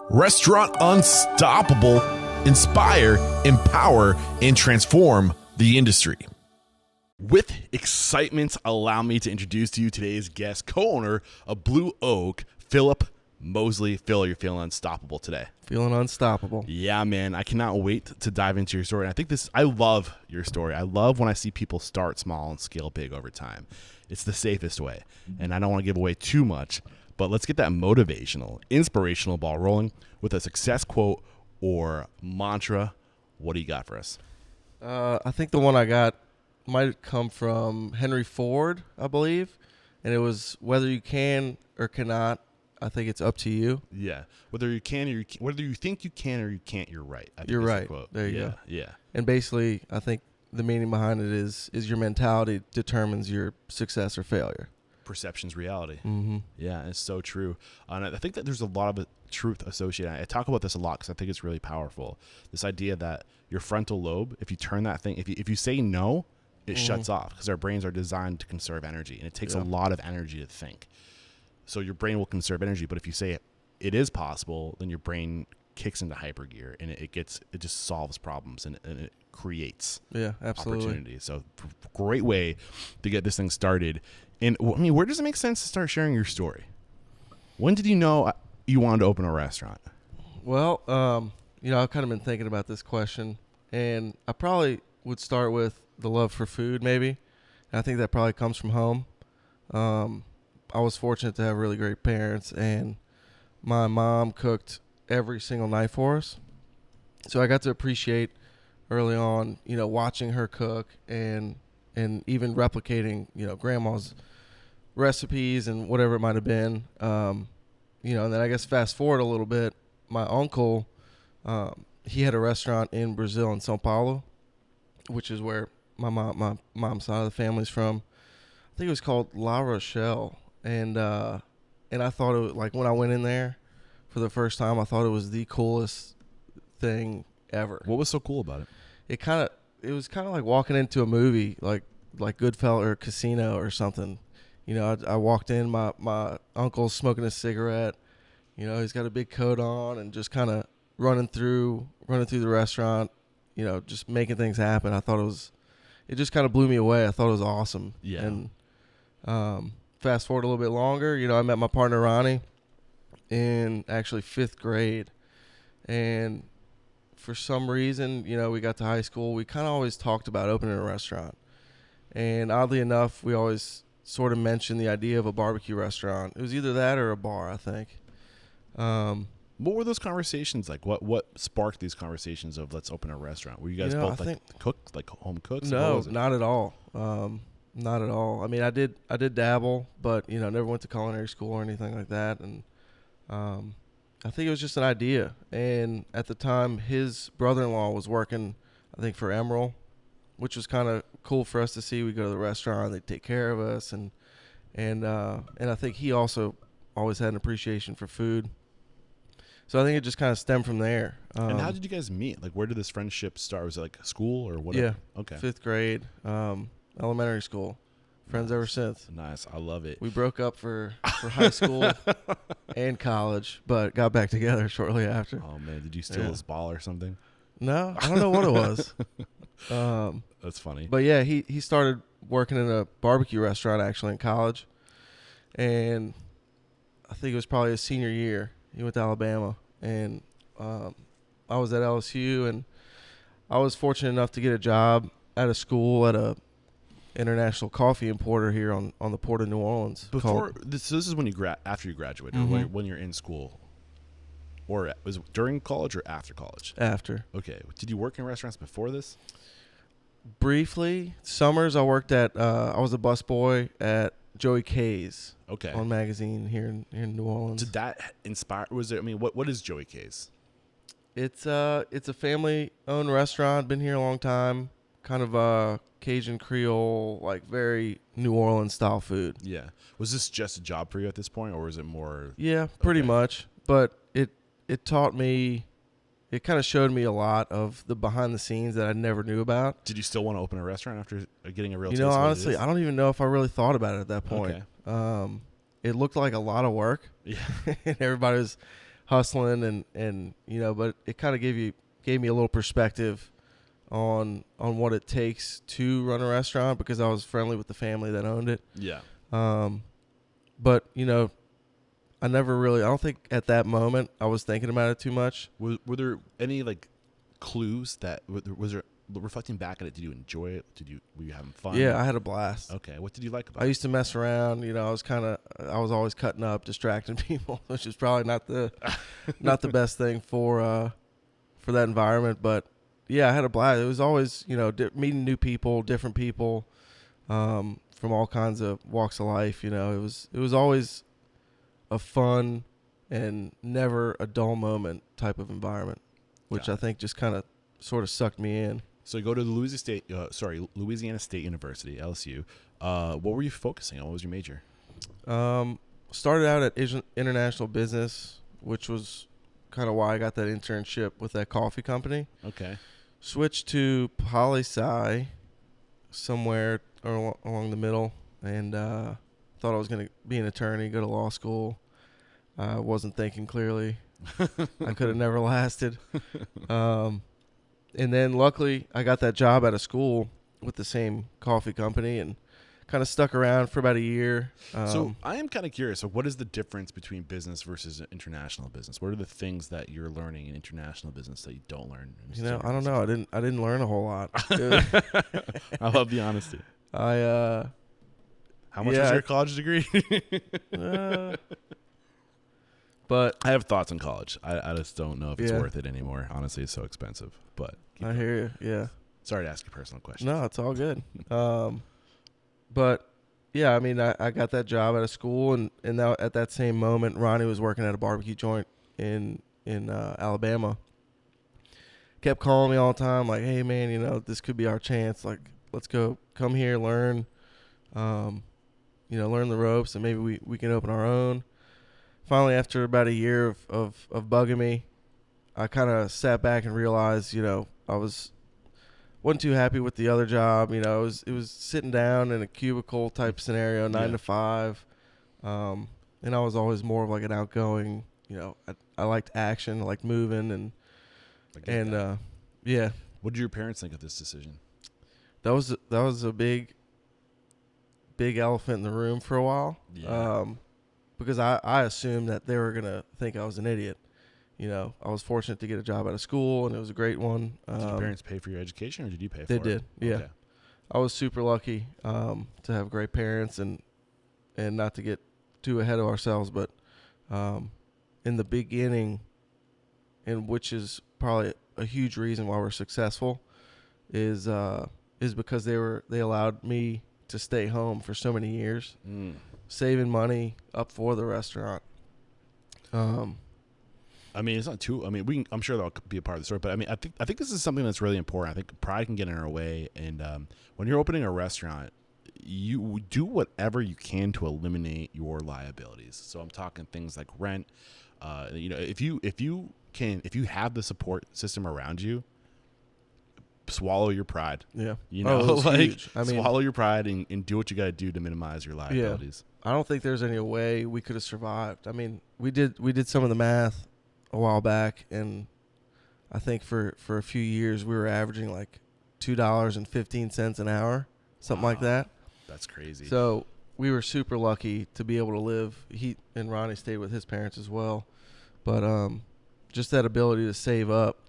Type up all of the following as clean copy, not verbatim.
Restaurant Unstoppable. Inspire, empower, and transform the industry. With excitement, allow me to introduce to you today's guest, co-owner of Blue Oak, Philip Moseley. Phil, you're feeling unstoppable today. Feeling unstoppable. Yeah, man. I cannot wait to dive into your story. And I think I love your story. I love when I see people start small and scale big over time. It's the safest way. And I don't want to give away too much, but let's get that motivational, inspirational ball rolling with a success quote or mantra. What do you got for us? I think the one I got might come from Henry Ford, I believe. And it was, whether you can or cannot, I think it's up to you. Yeah. Whether you can or whether you think you can or you can't, you're right. I think you're that's right. The quote. There you go. Yeah. And basically, I think the meaning behind it is your mentality determines your success or failure. Perception's reality. Mm-hmm. Yeah, it's so true. And I think that there's a lot of truth associated. I talk about this a lot because I think it's really powerful. This idea that your frontal lobe, if you turn that thing, if you say no, it shuts off, because our brains are designed to conserve energy, and it takes a lot of energy to think. So your brain will conserve energy, but if you say it is possible, then your brain kicks into hypergear, and it just solves problems, and it creates opportunity. So great way to get this thing started. And I mean, where does it make sense to start sharing your story? When did you know you wanted to open a restaurant? Well, I've kind of been thinking about this question, and I probably would start with the love for food, maybe. And I think that probably comes from home. I was fortunate to have really great parents, and my mom cooked every single night for us. So I got to appreciate early on, watching her cook and even replicating, grandma's recipes and whatever it might have been. And then I guess fast forward a little bit, my uncle, he had a restaurant in Brazil, in São Paulo, which is where my mom's side of the family's from. I think it was called La Rochelle. And I thought it was, like, when I went in there for the first time, I thought it was the coolest thing ever. What was so cool about it? It was kind of like walking into a movie, like Goodfellas or Casino or something. I walked in, my uncle's smoking a cigarette. He's got a big coat on and just kind of running through the restaurant, just making things happen. I thought it just kind of blew me away. I thought it was awesome. Yeah. And fast forward a little bit longer, I met my partner Ronnie in actually 5th grade. And for some reason, we got to high school, we kind of always talked about opening a restaurant. And oddly enough, we always sort of mentioned the idea of a barbecue restaurant. It was either that or a bar, I think. What were those conversations like? What sparked these conversations of let's open a restaurant? Were you guys both home cooks? No, not at all. Not at all. I mean, I did dabble, but never went to culinary school or anything like that. And I think it was just an idea. And at the time, his brother-in-law was working, I think, for Emerald, which was kind of cool for us to see. We go to the restaurant, they take care of us, and I think he also always had an appreciation for food. So I think it just kind of stemmed from there. And how did you guys meet? Like, where did this friendship start? Was it like school or whatever? Yeah. Okay. 5th grade, elementary school. Friends ever since. Nice. I love it. We broke up for high school and college, but got back together shortly after. Oh, man. Did you steal his ball or something? No, I don't know what it was. That's funny. But yeah, he started working in a barbecue restaurant actually in college. And I think it was probably his senior year. He went to Alabama, and I was at LSU, and I was fortunate enough to get a job at a school at a international coffee importer here on the port of New Orleans. This is when after you graduated, or when you're in school, or was it during college or after college? After. Okay. Did you work in restaurants before this? Briefly, summers I worked at. I was a busboy at Joey K's. Okay. On Magazine here in New Orleans. Did that inspire? Was there? I mean, what is Joey K's? It's a family-owned restaurant. Been here a long time. Kind of Cajun Creole, like very New Orleans style food. Yeah. Was this just a job for you at this point, or was it more? Yeah, pretty much. But it taught me. It kind of showed me a lot of the behind the scenes that I never knew about. Did you still want to open a restaurant after getting a real taste? Honestly, I don't even know if I really thought about it at that point. Okay. It looked like a lot of work. Yeah. And everybody was hustling and but it kind of gave me a little perspective on what it takes to run a restaurant, because I was friendly with the family that owned it. Yeah. But I don't think at that moment I was thinking about it too much. Were there any like clues that was there, reflecting back at it? Did you enjoy it? Were you having fun? Yeah, I had a blast. Okay. What did you like about I it? used to mess around. I was always cutting up, distracting people, which is probably not the best thing for that environment. But yeah, I had a blast. It was always meeting new people, different people, from all kinds of walks of life. It was always a fun and never a dull moment type of environment, which I think just kind of sort of sucked me in. So you go to the Louisiana State University, LSU. What were you focusing on? What was your major? Started out at international business, which was kind of why I got that internship with that coffee company. Okay. Switched to poli-sci somewhere along the middle, and thought I was going to be an attorney, go to law school. Wasn't thinking clearly. I could have never lasted. And then luckily I got that job out of school with the same coffee company and kind of stuck around for about a year. So I am kind of curious. So what is the difference between business versus international business? What are the things that you're learning in international business that you don't learn? I don't know. I didn't learn a whole lot. I love the honesty. How much was your college degree? But I have thoughts on college. I just don't know if it's worth it anymore. Honestly, it's so expensive. But I hear you. Yeah. Sorry to ask you personal questions. No, it's all good. But yeah, I mean, I got that job out of school, and now at that same moment, Ronnie was working at a barbecue joint in Alabama. Kept calling me all the time, like, "Hey man, this could be our chance. Like, let's come here, learn, learn the ropes, and maybe we can open our own." Finally, after about a year of bugging me, I kind of sat back and realized, I wasn't too happy with the other job. It was sitting down in a cubicle type scenario, 9 to 5. And I was always more of like an outgoing, I liked action, I liked moving and yeah. What did your parents think of this decision? That was a big elephant in the room for a while. Yeah. Because I assumed that they were going to think I was an idiot. I was fortunate to get a job out of school, and it was a great one. Did your parents pay for your education, or did you pay for it? They did, yeah. Okay. I was super lucky to have great parents, and not to get too ahead of ourselves, but in the beginning, and which is probably a huge reason why we're successful, is because they allowed me to stay home for so many years. Saving money up for the restaurant. I mean, it's not too. I mean, I'm sure that'll be a part of the story, but I mean, I think this is something that's really important. I think pride can get in our way, and when you're opening a restaurant, you do whatever you can to eliminate your liabilities. So I'm talking things like rent. If you have the support system around you, swallow your pride. Yeah. Huge. I mean, swallow your pride and do what you got to do to minimize your liabilities. Yeah. I don't think there's any way we could have survived. I mean, we did some of the math a while back, and I think for a few years we were averaging like $2.15 an hour, something like that. That's crazy. So we were super lucky to be able to live. He and Ronnie stayed with his parents as well, but just that ability to save up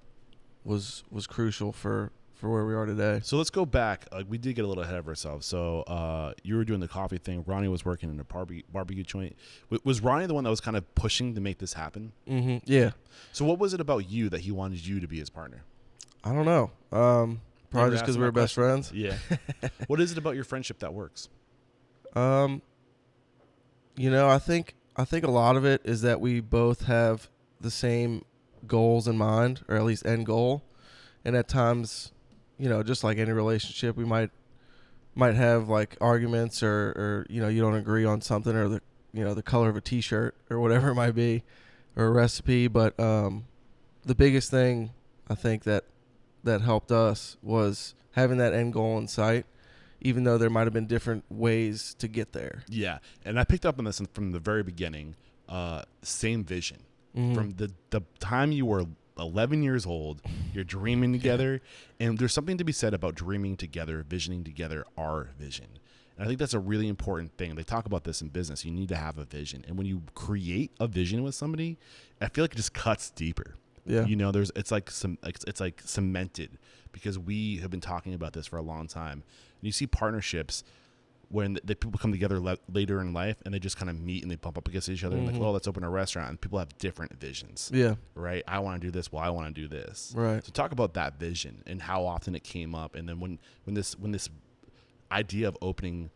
was crucial for where we are today. So let's go back. We did get a little ahead of ourselves. So you were doing the coffee thing. Ronnie was working in a barbecue joint. Was Ronnie the one that was kind of pushing to make this happen? Mm-hmm. Yeah. So what was it about you that he wanted you to be his partner? I don't know. Probably just because we were best friends. Yeah. What is it about your friendship that works? I think a lot of it is that we both have the same goals in mind, or at least end goal. And at times, just like any relationship, we might have like arguments or you don't agree on something, or the color of a t-shirt or whatever it might be, or a recipe. But the biggest thing I think that helped us was having that end goal in sight, even though there might have been different ways to get there. Yeah. And I picked up on this from the very beginning. Same vision. from the time you were 11 years old. You're dreaming together, and there's something to be said about dreaming together, visioning together our vision. And I think that's a really important thing. They talk about this in business. You need to have a vision, and when you create a vision with somebody, I feel like it just cuts deeper. Yeah. You know, it's like cemented, because we have been talking about this for a long time. And you see partnerships when the people come together later in life, and they just kind of meet and they bump up against each other and like, oh, let's open a restaurant. And people have different visions. Yeah. Right. I want to do this. Well, I want to do this. Right. So talk about that vision and how often it came up. And then when this idea of opening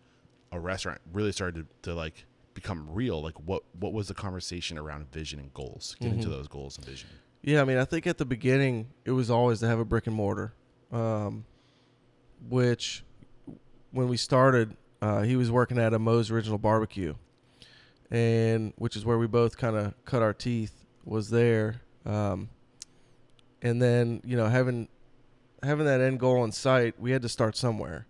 a restaurant really started to like become real, like what was the conversation around vision and goals? Get into those goals and vision. Yeah. I mean, I think at the beginning it was always to have a brick and mortar, which when we started, he was working at a Moe's Original Barbecue, and which is where we both kind of cut our teeth, was there. And then, you know, having that end goal in sight, we had to start somewhere.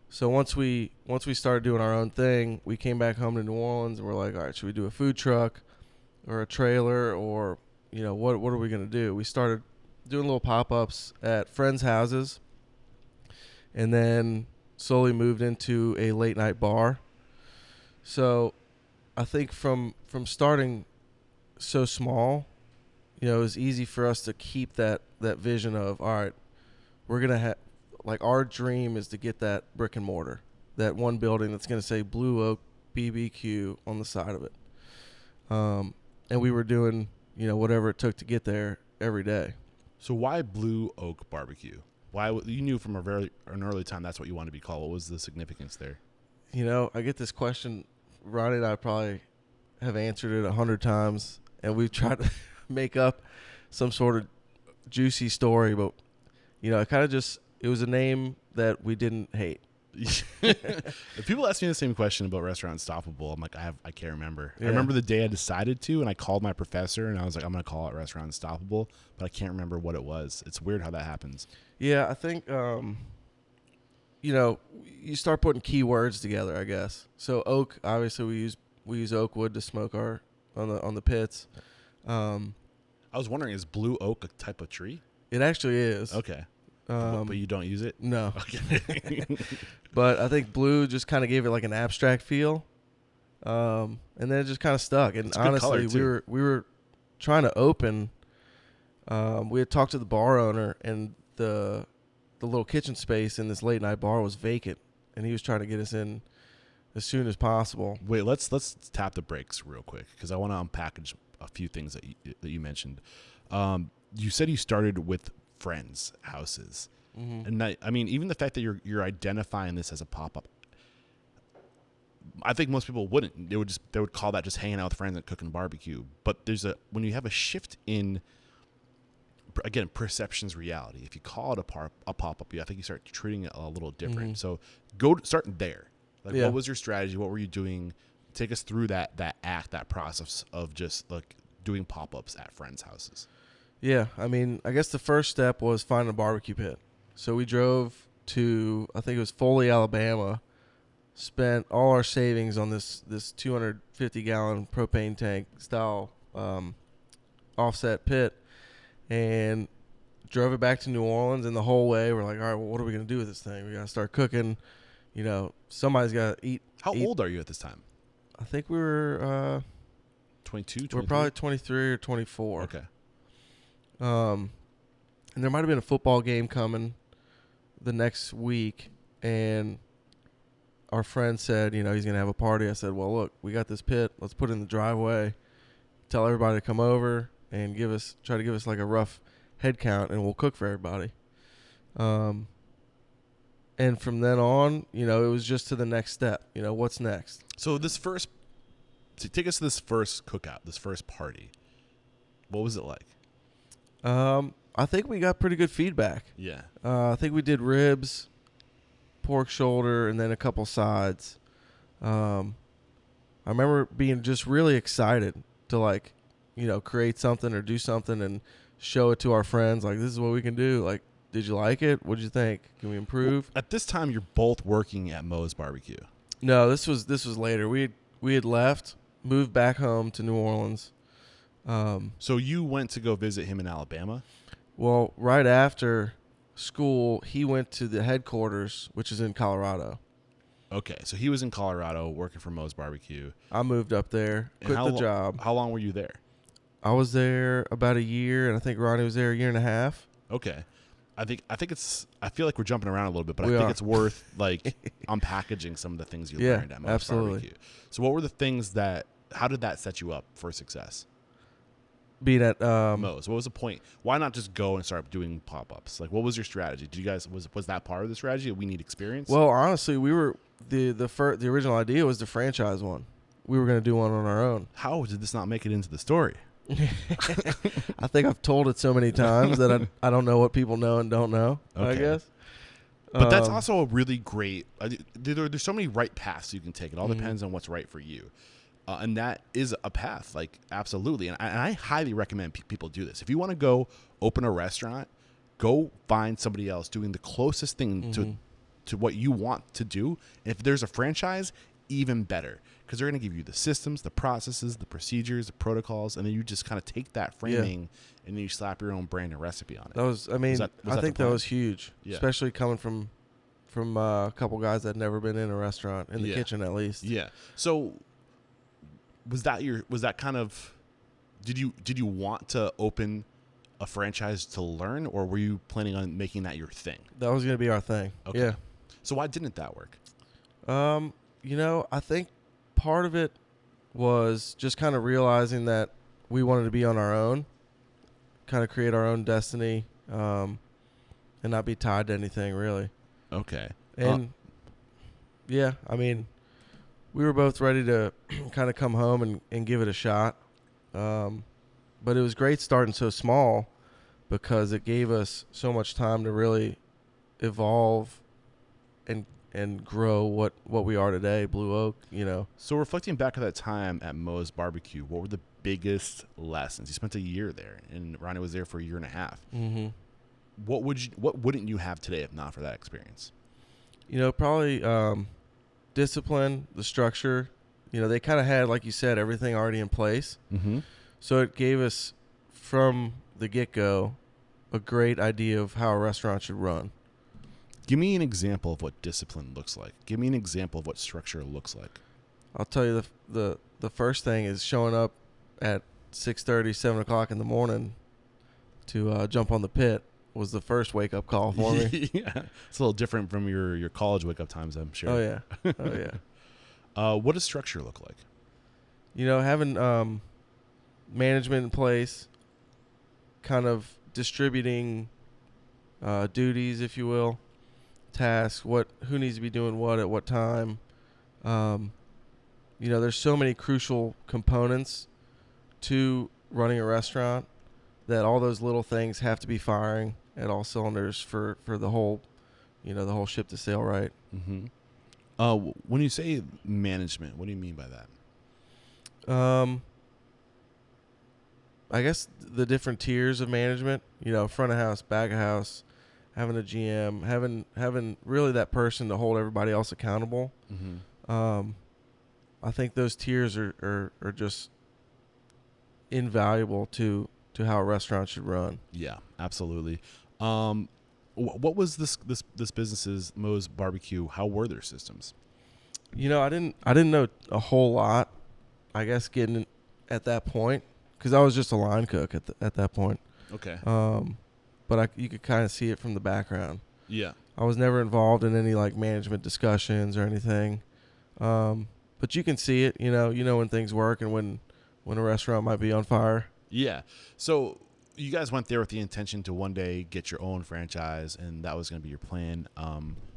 So once we started doing our own thing, we came back home to New Orleans and we're like, all right, should we do a food truck or a trailer, or, you know, what are we going to do? We started doing little pop-ups at friends' houses, and then slowly moved into a late night bar. So I think from starting so small, you know, it was easy for us to keep that vision of, all right, we're going to have, like, our dream is to get that brick and mortar, that one building that's going to say Blue Oak BBQ on the side of it. And we were doing, you know, whatever it took to get there every day. So why Blue Oak Barbecue? Why you knew from an early time that's what you wanted to be called? What was the significance there? You know, I get this question. Ronnie and I probably have answered it 100 times, and we've tried to make up some sort of juicy story, but, you know, it was a name that we didn't hate. If people ask me the same question about Restaurant Unstoppable, I'm like, I can't remember. Yeah. I remember the day I decided to, and I called my professor, and I was like, I'm going to call it Restaurant Unstoppable, but I can't remember what it was. It's weird how that happens. Yeah, I think, you know, you start putting keywords together, I guess. So oak, obviously we use oak wood to smoke on the pits. I was wondering, is blue oak a type of tree? It actually is. Okay. But you don't use it? No. Okay. But I think blue just kind of gave it like an abstract feel, and then it just kind of stuck. And honestly, we were trying to open. We had talked to the bar owner, and the little kitchen space in this late night bar was vacant, and he was trying to get us in as soon as possible. Wait, let's tap the brakes real quick, because I want to unpackage a few things that you mentioned. You said you started with friends' houses. And I mean, even the fact that you're identifying this as a pop-up, I think most people wouldn't. They would call that just hanging out with friends and cooking barbecue. But when you have a shift in, again, perception's reality. If you call it a pop-up, I think you start treating it a little different. So start there. Like, what was your strategy? What were you doing? Take us through that process of just like doing pop-ups at friends' houses. Yeah, I mean, I guess the first step was finding a barbecue pit. So we drove to, I think it was Foley, Alabama, spent all our savings on this 250-gallon propane tank style offset pit, and drove it back to New Orleans. And the whole way we're like, all right, well, what are we going to do with this thing? We got to start cooking. You know, somebody's got to eat. How old are you at this time? I think we were 22, 23? We're probably 23 or 24. Okay. And there might have been a football game coming the next week, and our friend said, you know, he's going to have a party. I said, well, look, we got this pit. Let's put it in the driveway. Tell everybody to come over and try to give us like a rough head count, and we'll cook for everybody. And from then on, you know, it was just to the next step. You know, what's next? So take us to this first cookout, this first party. What was it like? I think we got pretty good feedback. Yeah. I think we did ribs, pork shoulder, and then a couple sides. I remember being just really excited to, like, you know, create something or do something and show it to our friends. Like, this is what we can do. Like, did you like it? What did you think? Can we improve? Well, at this time, you're both working at Moe's Barbecue. No, this was later. We had left, moved back home to New Orleans. So you went to go visit him in Alabama? Well, right after school, he went to the headquarters, which is in Colorado. Okay, so he was in Colorado working for Moe's Barbecue. I moved up there, quit the job. How long were you there? I was there about a year, and I think Ronnie was there a year and a half. Okay. I think I feel like we're jumping around a little bit, but I think it's worth like unpackaging some of the things you learned at Moe's Barbecue. So what were the things how did that set you up for success? Being at Moe's. What was the point? Why not just go and start doing pop-ups? Like, what was your strategy? Did you guys was that part of the strategy? We need experience. Well, honestly, we were the original idea was to franchise one. We were going to do one on our own. How did this not make it into the story? I think I've told it so many times that I don't know what people know and don't know. Okay. I guess. But that's also a really great. There's so many right paths you can take. It all depends on what's right for you. And that is a path, like, absolutely. And I highly recommend people do this. If you want to go open a restaurant, go find somebody else doing the closest thing to what you want to do. And if there's a franchise, even better, because they're going to give you the systems, the processes, the procedures, the protocols, and then you just kind of take that framing and then you slap your own brand and recipe on it. I think that was huge, especially coming from a couple guys that had never been in a restaurant, in the kitchen at least. Yeah. So was that kind of, did you want to open a franchise to learn, or were you planning on making that your thing? That was going to be our thing. Okay. Yeah. So why didn't that work? I think part of it was just kind of realizing that we wanted to be on our own, kind of create our own destiny, and not be tied to anything really. Okay. And we were both ready to kind of come home and give it a shot. But it was great starting so small because it gave us so much time to really evolve and grow what we are today, Blue Oak, So reflecting back at that time at Moe's Barbecue, what were the biggest lessons? You spent a year there, and Ronnie was there for a year and a half. Mm-hmm. What wouldn't you have today if not for that experience? Probably discipline, the structure. They kind of had, like you said, everything already in place. Mm-hmm. So it gave us, from the get-go, a great idea of how a restaurant should run. Give me an example of what discipline looks like. Give me an example of what structure looks like. I'll tell you the first thing is showing up at 6:30, 7 o'clock in the morning to jump on the pit was the first wake-up call for me. Yeah. It's a little different from your college wake-up times, I'm sure. Oh, yeah. What does structure look like? Having management in place, kind of distributing duties, if you will, tasks, who needs to be doing what at what time. There's so many crucial components to running a restaurant that all those little things have to be firing at all cylinders for the whole, the whole ship to sail right. Mm-hmm. When you say management, what do you mean by that? I guess the different tiers of management, front of house, back of house, having a GM, having really that person to hold everybody else accountable. Mm-hmm. I think those tiers are just invaluable to how a restaurant should run. Yeah, absolutely. What was this business's Moe's Barbecue? How were their systems? I didn't know a whole lot, I guess, getting at that point, because I was just a line cook at that point. Okay. But you could kind of see it from the background. Yeah. I was never involved in any like management discussions or anything. But you can see it, when things work and when a restaurant might be on fire. Yeah. So you guys went there with the intention to one day get your own franchise, and that was going to be your plan,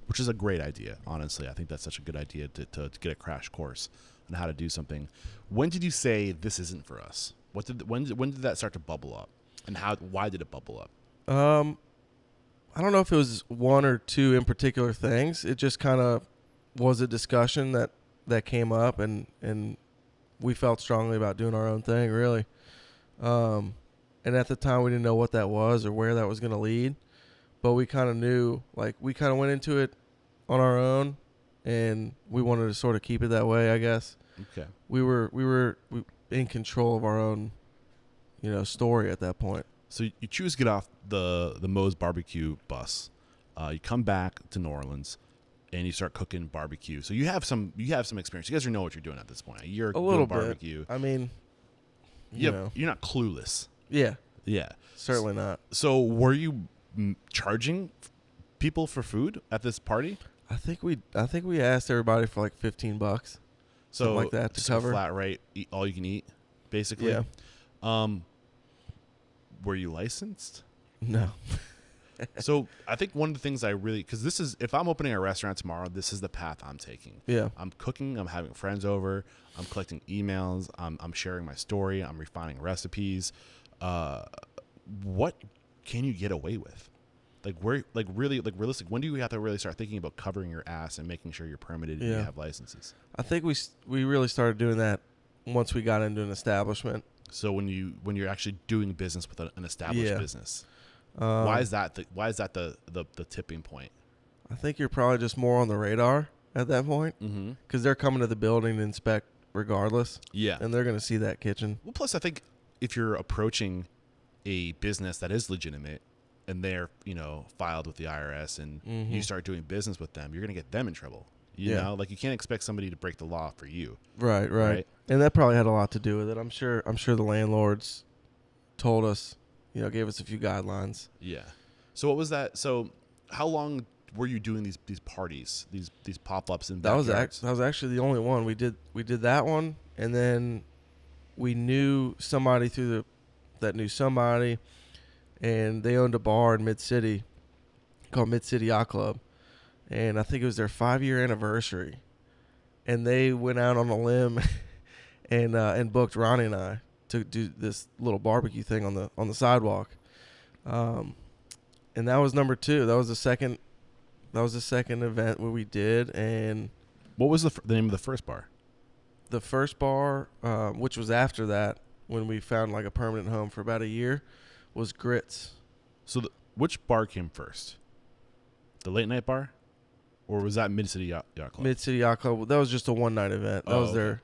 which is a great idea, honestly. I think that's such a good idea to get a crash course on how to do something. When did you say this isn't for us? When did that start to bubble up, and why did it bubble up? I don't know if it was one or two in particular things. It just kind of was a discussion that came up, and we felt strongly about doing our own thing, really. And at the time, we didn't know what that was or where that was going to lead, but we kind of knew, like, we kind of went into it on our own, and we wanted to sort of keep it that way, I guess. Okay. We were in control of our own story at that point. So you choose to get off the Moe's barbecue bus. You come back to New Orleans, and you start cooking barbecue. So you have some experience. You guys know what you're doing at this point. You're A little doing barbecue. bit. I mean, You're not clueless. Yeah. Yeah. Certainly not. So were you charging people for food at this party? I think we asked everybody for like $15, So something like that, to just cover. a flat rate, all you can eat, basically. Yeah. Were you licensed? No. So I think one of the things because if I'm opening a restaurant tomorrow, this is the path I'm taking. Yeah. I'm cooking. I'm having friends over. I'm collecting emails. I'm sharing my story. I'm refining recipes. What can you get away with? Realistic. When do you have to really start thinking about covering your ass and making sure you're permitted and you have licenses? I think we really started doing that once we got into an establishment. So when you're actually doing business with an established business, why is that the tipping point? I think you're probably just more on the radar at that point, because they're coming to the building to inspect regardless. Yeah, and they're going to see that kitchen. Well, plus I think if you're approaching a business that is legitimate and they're filed with the IRS and you start doing business with them, you're going to get them in trouble. You know, like you can't expect somebody to break the law for you. Right. And that probably had a lot to do with it. I'm sure the landlords told us, gave us a few guidelines. Yeah. So what was that? So how long were you doing these parties, these pop-ups in backyards? That was actually the only one. We did that one, and then we knew somebody that knew somebody, and they owned a bar in Mid-City called Mid-City Yacht Club. And I think it was their 5-year anniversary, and they went out on a limb and booked Ronnie and I to do this little barbecue thing on the sidewalk. And that was number 2. That was the second event where we did. And what was the name of the first bar? The first bar, which was after that, when we found like a permanent home for about a year, was Grits. So which bar came first? The late night bar? Or was that Mid-City Yacht Club? Mid-City Yacht Club. That was just a one-night event. That was their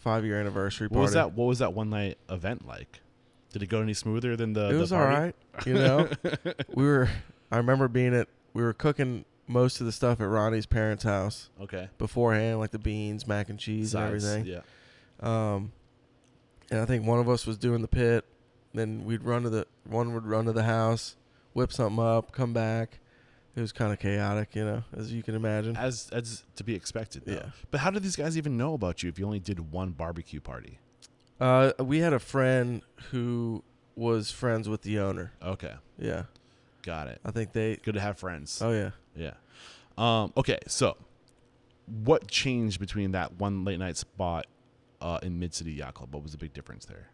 5-year anniversary party. What was that one-night event like? Did it go any smoother than the It was party? all right. I remember we were cooking most of the stuff at Ronnie's parents' house. Okay. Beforehand, like the beans, mac and cheese, and everything. Yeah. And I think one of us was doing the pit. Then one would run to the house, whip something up, come back. It was kind of chaotic, as you can imagine. As to be expected, though. Yeah. But how did these guys even know about you if you only did one barbecue party? We had a friend who was friends with the owner. Okay. Yeah. Got it. I think Good to have friends. Oh, yeah. Yeah. Okay, so what changed between that one late night spot in Mid-City Yacht Club? What was the big difference there?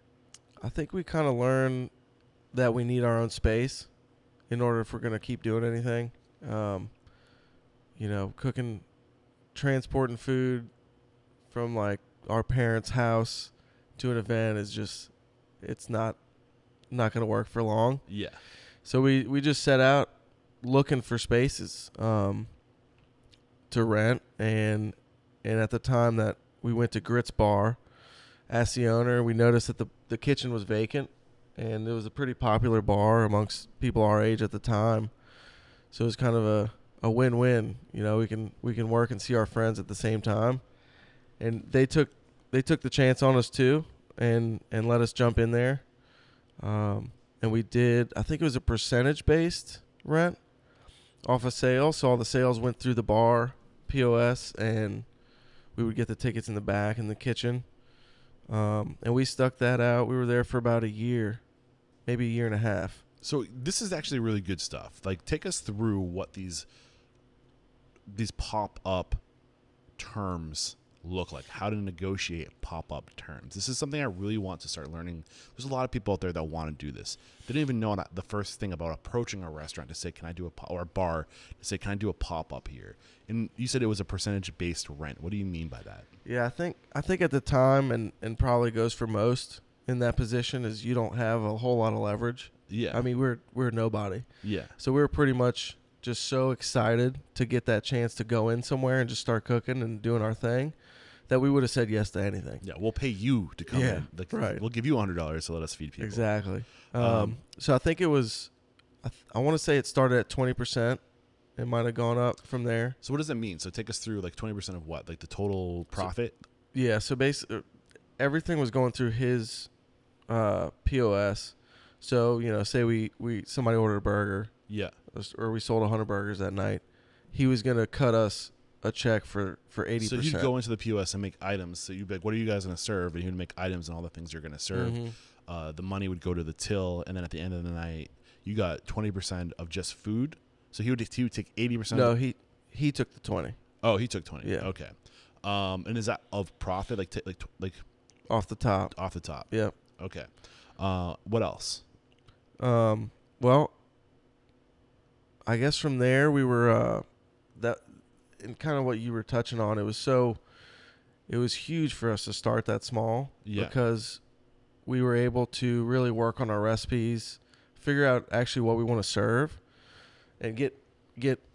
I think we kind of learned that we need our own space in order if we're going to keep doing anything. Cooking, transporting food from like our parents' house to an event is just, it's not going to work for long. Yeah. So we just set out looking for spaces to rent, and at the time that we went to Grits Bar, asked the owner, we noticed that the kitchen was vacant, and it was a pretty popular bar amongst people our age at the time. So it was kind of a win-win. We can work and see our friends at the same time. And they took the chance on us too, and let us jump in there. And we did, I think it was a percentage-based rent off a sale. So all the sales went through the bar, POS, and we would get the tickets in the back in the kitchen. And we stuck that out. We were there for about a year, maybe a year and a half. So this is actually really good stuff. Like, take us through what these pop-up terms look like, how to negotiate pop-up terms. This is something I really want to start learning. There's a lot of people out there that want to do this. They don't even know the first thing about approaching a restaurant to say, can I do or a bar to say, can I do a pop-up here? And you said it was a percentage-based rent. What do you mean by that? Yeah, I think at the time, and probably goes for most in that position, is you don't have a whole lot of leverage. Yeah. I mean, we're nobody. Yeah. So we were pretty much just so excited to get that chance to go in somewhere and just start cooking and doing our thing that we would have said yes to anything. Yeah, we'll pay you to come in. Like, right. We'll give you $100 to let us feed people. Exactly. So I think it was, I want to say it started at 20%. It might have gone up from there. So what does that mean? So take us through like 20% of what? Like the total profit? Yeah. So basically, everything was going through his POS. So, you know, say somebody ordered a burger. Yeah. Or we sold 100 burgers that night. He was going to cut us a check for 80%. So you'd go into the POS and make items. So you'd be like, what are you guys going to serve? And he would make items and all the things you're going to serve. Mm-hmm. The money would go to the till. And then at the end of the night, you got 20% of just food. So he would take 80%. No, he took the 20. Oh, he took 20. Yeah. Okay. And is that of profit? Like off the top. Off the top. Yep. Okay. What else? Well, I guess from there we were that, and kind of what you were touching on. It was huge for us to start that small. Yeah. Because we were able to really work on our recipes, figure out actually what we want to serve, and get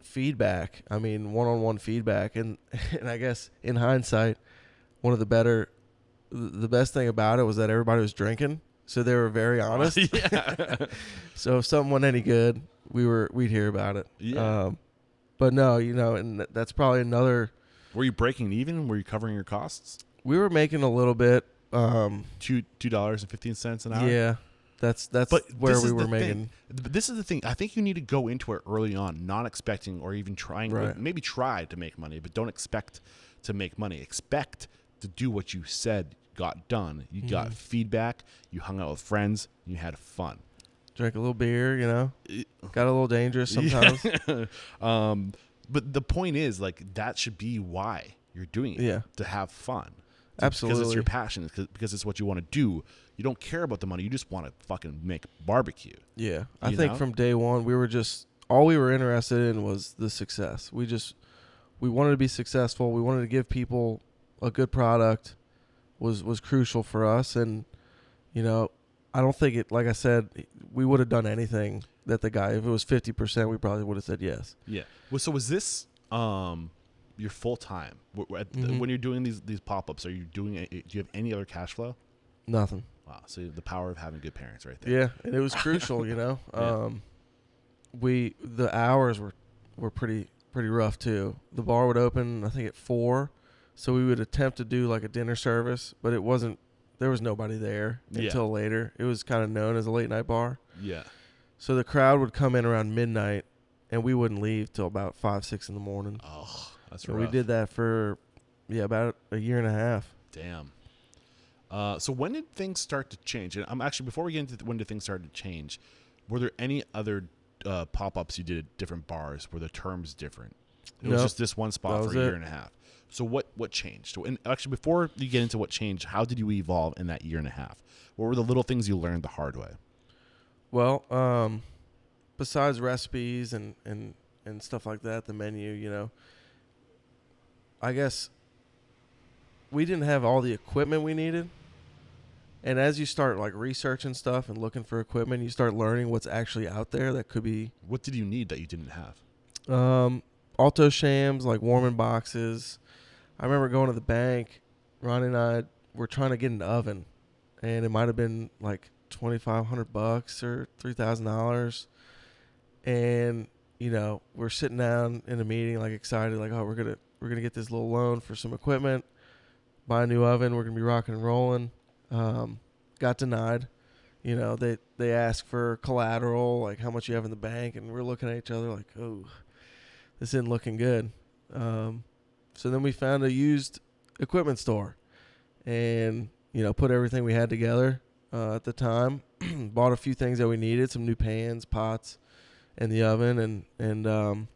feedback. I mean, one-on-one feedback. And I guess in hindsight, the best thing about it was that everybody was drinking, so they were very honest. Yeah. So if something wasn't any good, we'd hear about it. Yeah. But no, you know, and that's probably another. Were you breaking even? Were you covering your costs? We were making a little bit. $2.15 an hour. Yeah. That's where we were making. But this is the thing. I think you need to go into it early on, not expecting or even trying. Right. Maybe try to make money, but don't expect to make money. Expect to do what you said got done. You got feedback. You hung out with friends. You had fun. Drank a little beer, you know. Got a little dangerous sometimes. Yeah. But the point is, like, that should be why you're doing it. Yeah. To have fun. Absolutely. Because it's your passion. Because it's what you want to do. You don't care about the money. You just want to fucking make barbecue. Yeah. I think from day one, all we were interested in was the success. We wanted to be successful. We wanted to give people a good product was crucial for us. And, you know, I don't think like I said, we would have done anything that if it was 50%, we probably would have said yes. Yeah. Well, so was this your full time? When you're doing these pop-ups, are you doing do you have any other cash flow? Nothing. Wow. So the power of having good parents right there. Yeah. And it was crucial, you know. The hours were pretty rough too. The bar would open, I think, at 4:00. So we would attempt to do like a dinner service, but there was nobody there until later. It was kind of known as a late night bar. Yeah. So the crowd would come in around midnight, and we wouldn't leave till about 5, 6 in the morning. Oh, that's so rough. we did that for about a year and a half. Damn. So when did things start to change? And before we get into when did things start to change, were there any other pop-ups you did at different bars? Were the terms different? It was just this one spot for a year and a half. So what changed? And actually, before you get into what changed, how did you evolve in that year and a half? What were the little things you learned the hard way? Well, besides recipes and stuff like that, the menu, you know, I guess we didn't have all the equipment we needed. And as you start like researching stuff and looking for equipment, you start learning what's actually out there that could be. What did you need that you didn't have? Alto shams, like warming boxes. I remember going to the bank. Ronnie and I were trying to get an oven, and it might have been like $2,500 or $3,000. And you know, we're sitting down in a meeting, like excited, like, oh, we're gonna get this little loan for some equipment, buy a new oven. We're gonna be rocking and rolling. Got denied. You know, they ask for collateral, like how much you have in the bank, and we're looking at each other like, oh, this isn't looking good. So then we found a used equipment store, and you know, put everything we had together at the time. Bought a few things that we needed, some new pans, pots, and the oven, and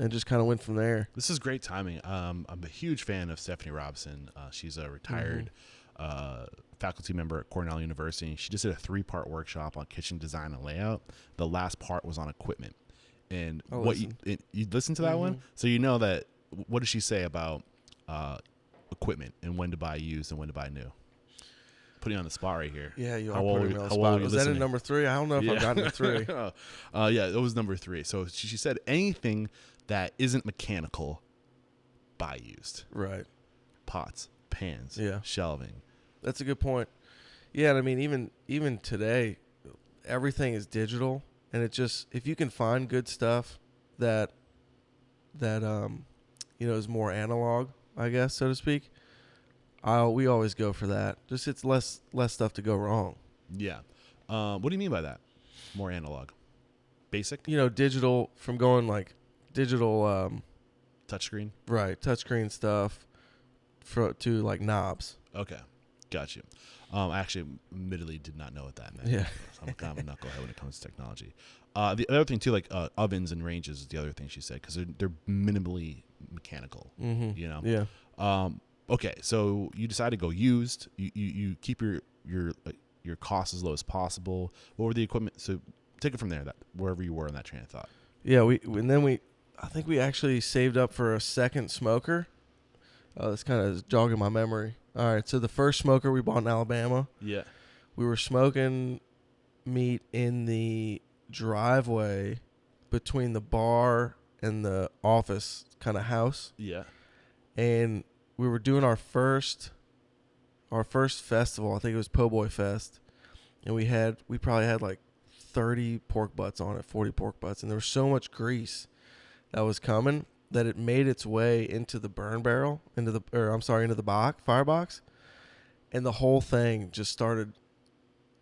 just kind of went from there. This is great timing. I'm a huge fan of Stephanie Robson. She's a retired faculty member at Cornell University. She just did a 3-part workshop on kitchen design and layout. The last part was on equipment. And you listened to that one? So you know that, what does she say about equipment and when to buy used and when to buy new? Putting you on the spot right here. Yeah, you are putting me on the spot. Was that in number 3? I don't know if I've gotten to 3. Yeah, it was number 3. So she said anything that isn't mechanical, buy used. Right. Pots, pans, Yeah. shelving. That's a good point. Yeah, and I mean, even today, everything is digital, and it just, if you can find good stuff that is more analog, I guess, so to speak, we always go for that. Just it's less stuff to go wrong. Yeah. What do you mean by that? More analog? Basic? Digital, from going like digital, Touchscreen? right, touchscreen stuff to like knobs. Okay. Got you. I actually admittedly did not know what that meant. Yeah. I'm kind of a knucklehead when it comes to technology. The other thing too, like ovens and ranges is the other thing she said, because they're minimally mechanical. Mm-hmm. Yeah. Okay, so you decide to go used. You keep your costs as low as possible. What were the equipment? So take it from there. That wherever you were in that train of thought. Yeah. I think we actually saved up for a second smoker. This kind of is jogging my memory. All right, so the first smoker we bought in Alabama. Yeah. We were smoking meat in the driveway between the bar and the office kind of house. Yeah. And we were doing our first festival. I think it was Po' Boy Fest. And we probably had like 30 pork butts on it, 40 pork butts. And there was so much grease that was coming that it made its way into the burn barrel, into the firebox. And the whole thing just started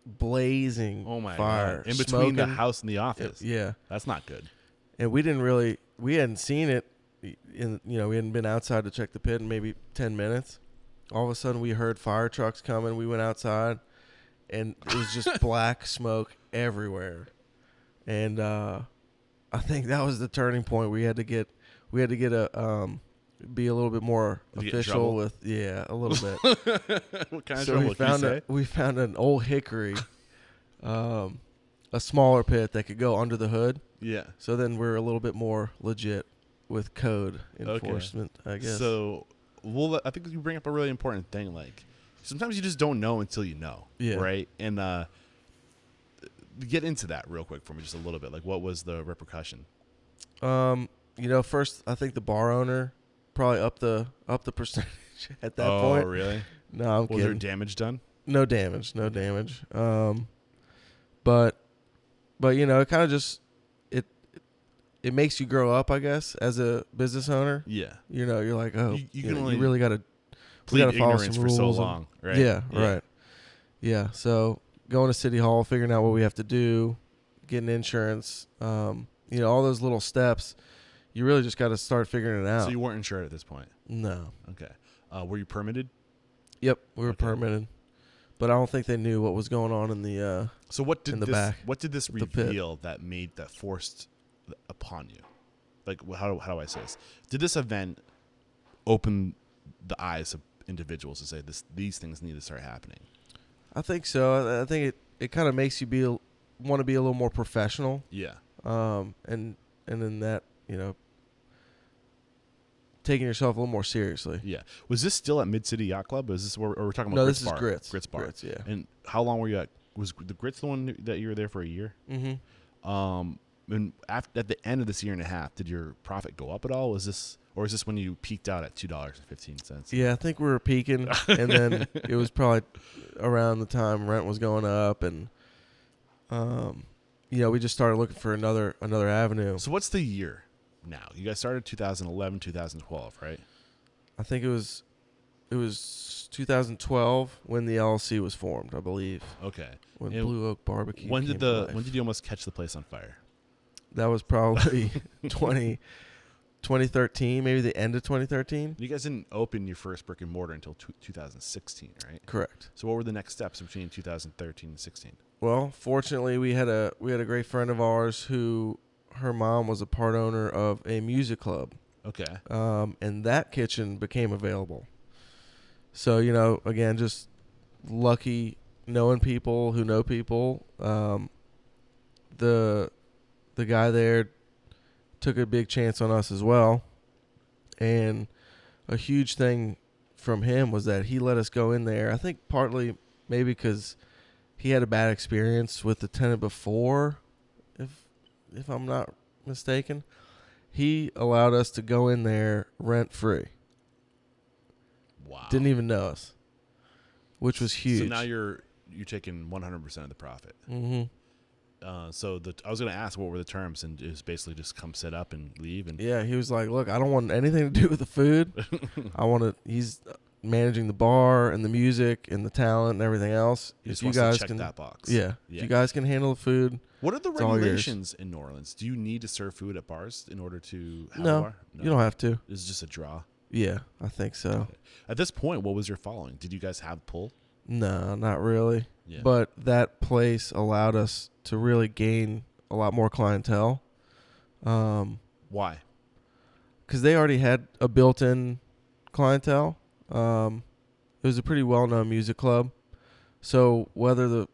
blazing fire. God. In between the house and the office. Yeah. That's not good. And we hadn't seen it. We hadn't been outside to check the pit in maybe 10 minutes. All of a sudden we heard fire trucks coming. We went outside and it was just black smoke everywhere. And I think that was the turning point. We had to get be a little bit more official with, a little bit. What kind of trouble? We found an old hickory, a smaller pit that could go under the hood. Yeah. So then we're a little bit more legit with code enforcement, I guess. So, I think you bring up a really important thing. Like, sometimes you just don't know until you know. Yeah. Right? And get into that real quick for me just a little bit. Like, what was the repercussion? First, I think the bar owner probably up the percentage at that point. Oh, really? No, I'm kidding. Was there damage done? No damage. But it kind of just it makes you grow up, I guess, as a business owner. Yeah. You're like, oh, you really got to plead follow ignorance some for so rules long, right? Yeah, right. Yeah, so going to City Hall, figuring out what we have to do, getting insurance, all those little steps. You really just got to start figuring it out. So you weren't insured at this point? No. Okay. Were you permitted? Yep, we were permitted. But I don't think they knew what was going on in the So what did back? What did this reveal that forced upon you? Like, how do I say this? Did this event open the eyes of individuals to say these things need to start happening? I think so. I think it kind of makes you want to be a little more professional. Yeah. And then that, taking yourself a little more seriously. Yeah. Was this still at Mid-City Yacht Club? Or is this where we're talking about? No, Grits this is Bar? Grits. Grits Bar. Grits, yeah. And how long were you at? Was the Grits the one that you were there for a year? Mm-hmm. And at the end of this year and a half, did your profit go up at all? Is this when you peaked out at $2.15? Yeah, I think we were peaking, and then it was probably around the time rent was going up, and we just started looking for another avenue. So what's the year now? You guys started 2011, 2012, right? I think it was 2012 when the LLC was formed, I believe. Okay. When Blue Oak Barbecue. When did you almost catch the place on fire? That was probably 2013, maybe the end of 2013. You guys didn't open your first brick and mortar until 2016, right? Correct. So what were the next steps between 2013 and 16? Well, fortunately, we had a great friend of ours who her mom was a part owner of a music club. Okay. And that kitchen became available. So, again, just lucky knowing people who know people. The guy there took a big chance on us as well. And a huge thing from him was that he let us go in there. I think partly maybe because he had a bad experience with the tenant before, if I'm not mistaken. He allowed us to go in there rent free. Wow. Didn't even know us, which was huge. So now you're taking 100% of the profit. Mm-hmm. So I was going to ask what were the terms, and it was basically just come sit up and leave. And Yeah, he was like, "Look, I don't want anything to do with the food. He's managing the bar and the music and the talent and everything else. If you guys check can that box. Yeah, if you guys can handle the food. What are the it's all yours. regulations in New Orleans? Do you need to serve food at bars in order to have a No, bar? No, you don't have to. It's just a draw. Yeah, I think so. Okay. At this point, what was your following? Did you guys have pull? No, not really. Yeah. But that place allowed us to really gain a lot more clientele. Why? Because they already had a built-in clientele. It was a pretty well-known music club, so whether the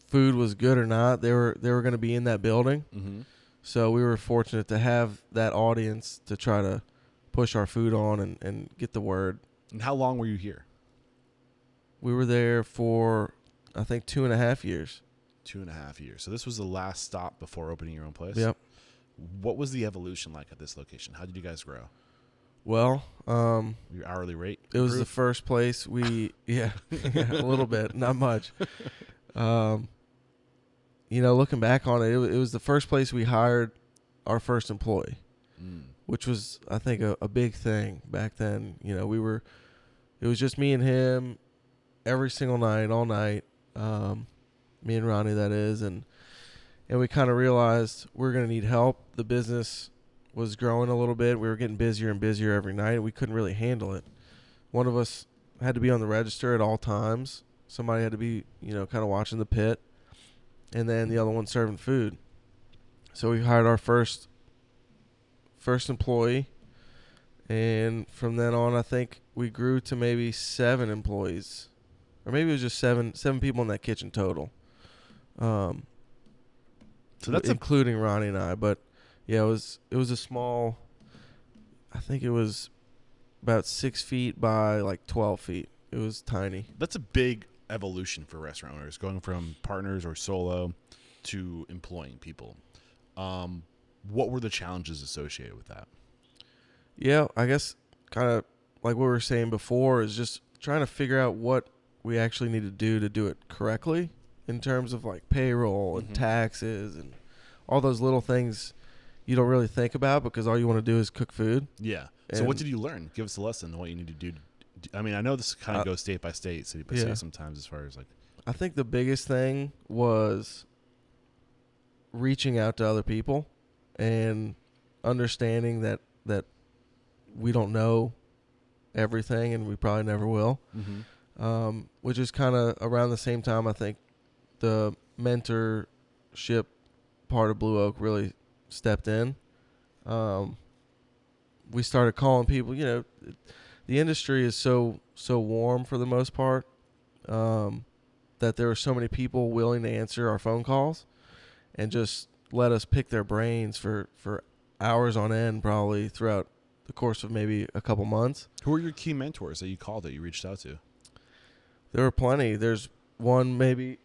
food was good or not, they were going to be in that building. Mm-hmm. So we were fortunate to have that audience to try to push our food on and get the word. And how long were you here? We were there for, I think, 2.5 years. 2.5 years. So this was the last stop before opening your own place? Yep. What was the evolution like at this location? How did you guys grow? Well, Your hourly rate? it was the first place we, yeah, a little bit, not much. Looking back on it, it was the first place we hired our first employee, which was, I think, a big thing back then. It was just me and him every single night, all night. Me and Ronnie, that is, and we kind of realized we're going to need help. The business was growing a little bit. We were getting busier and busier every night, and we couldn't really handle it. One of us had to be on the register at all times. Somebody had to be, kind of watching the pit, and then the other one serving food. So we hired our first employee, and from then on, I think we grew to maybe 7 employees, or maybe it was just seven people in that kitchen total. So that's including Ronnie and I, but yeah, it was a small. I think it was about 6 feet by like 12 feet. It was tiny. That's a big evolution for restaurant owners, going from partners or solo to employing people. What were the challenges associated with that? Yeah, I guess kind of like what we were saying before is just trying to figure out what we actually need to do it correctly in terms of like payroll and taxes and all those little things you don't really think about because all you want to do is cook food. Yeah. So what did you learn? Give us a lesson on what you need to do. I mean, I know this kind of goes state by state, city by city sometimes as far as like. I think the biggest thing was reaching out to other people and understanding that we don't know everything and we probably never will. Which is kind of around the same time I think the mentorship part of Blue Oak really stepped in. We started calling people, the industry is so warm for the most part, that there were so many people willing to answer our phone calls and just let us pick their brains for hours on end, probably throughout the course of maybe a couple months. Who were your key mentors that you called, that you reached out to? There were plenty. There's one maybe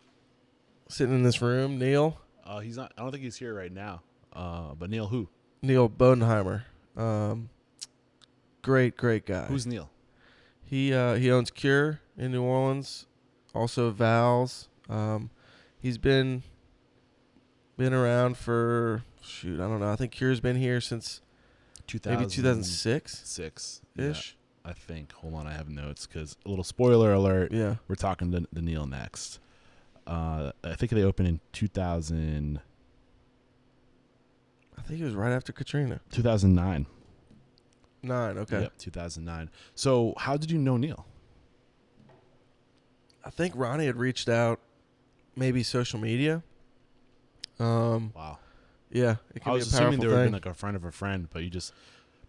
sitting in this room, Neil. He's not. I don't think he's here right now. But Neil who? Neil Bodenheimer. Great guy. Who's Neil? He owns Cure in New Orleans. Also Val's. He's been around for I don't know. I think Cure's been here since maybe 2006. 6 ish. Yeah, I think. Hold on, I have notes because a little spoiler alert. Yeah, we're talking to Neil next. I think they opened in 2000. I think it was right after Katrina. 2009. 9. Okay. Yep, 2009. So how did you know Neil? I think Ronnie had reached out, maybe social media. Wow. Yeah, it can I be was a assuming powerful they would have thing. been like a friend of a friend,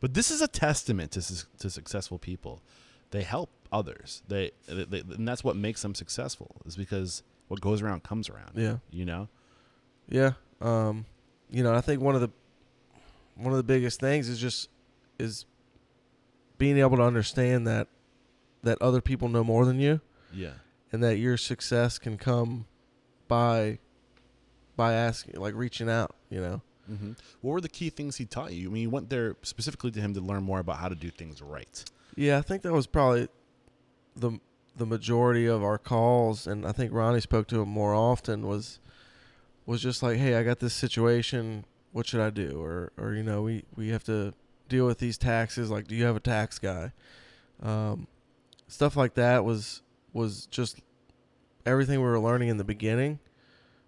but this is a testament to successful people. They help others. They and that's what makes them successful, is because what goes around comes around. Yeah. Yeah. I think one of the biggest things is being able to understand that other people know more than you. Yeah. And that your success can come by asking, like reaching out, Mm-hmm. What were the key things he taught you? I mean, you went there specifically to him to learn more about how to do things right. Yeah, I think that was probably the majority of our calls, and I think Ronnie spoke to him more often, was just like, hey, I got this situation, what should I do? Or you know, we have to deal with these taxes, like, do you have a tax guy? Stuff like that was just everything we were learning in the beginning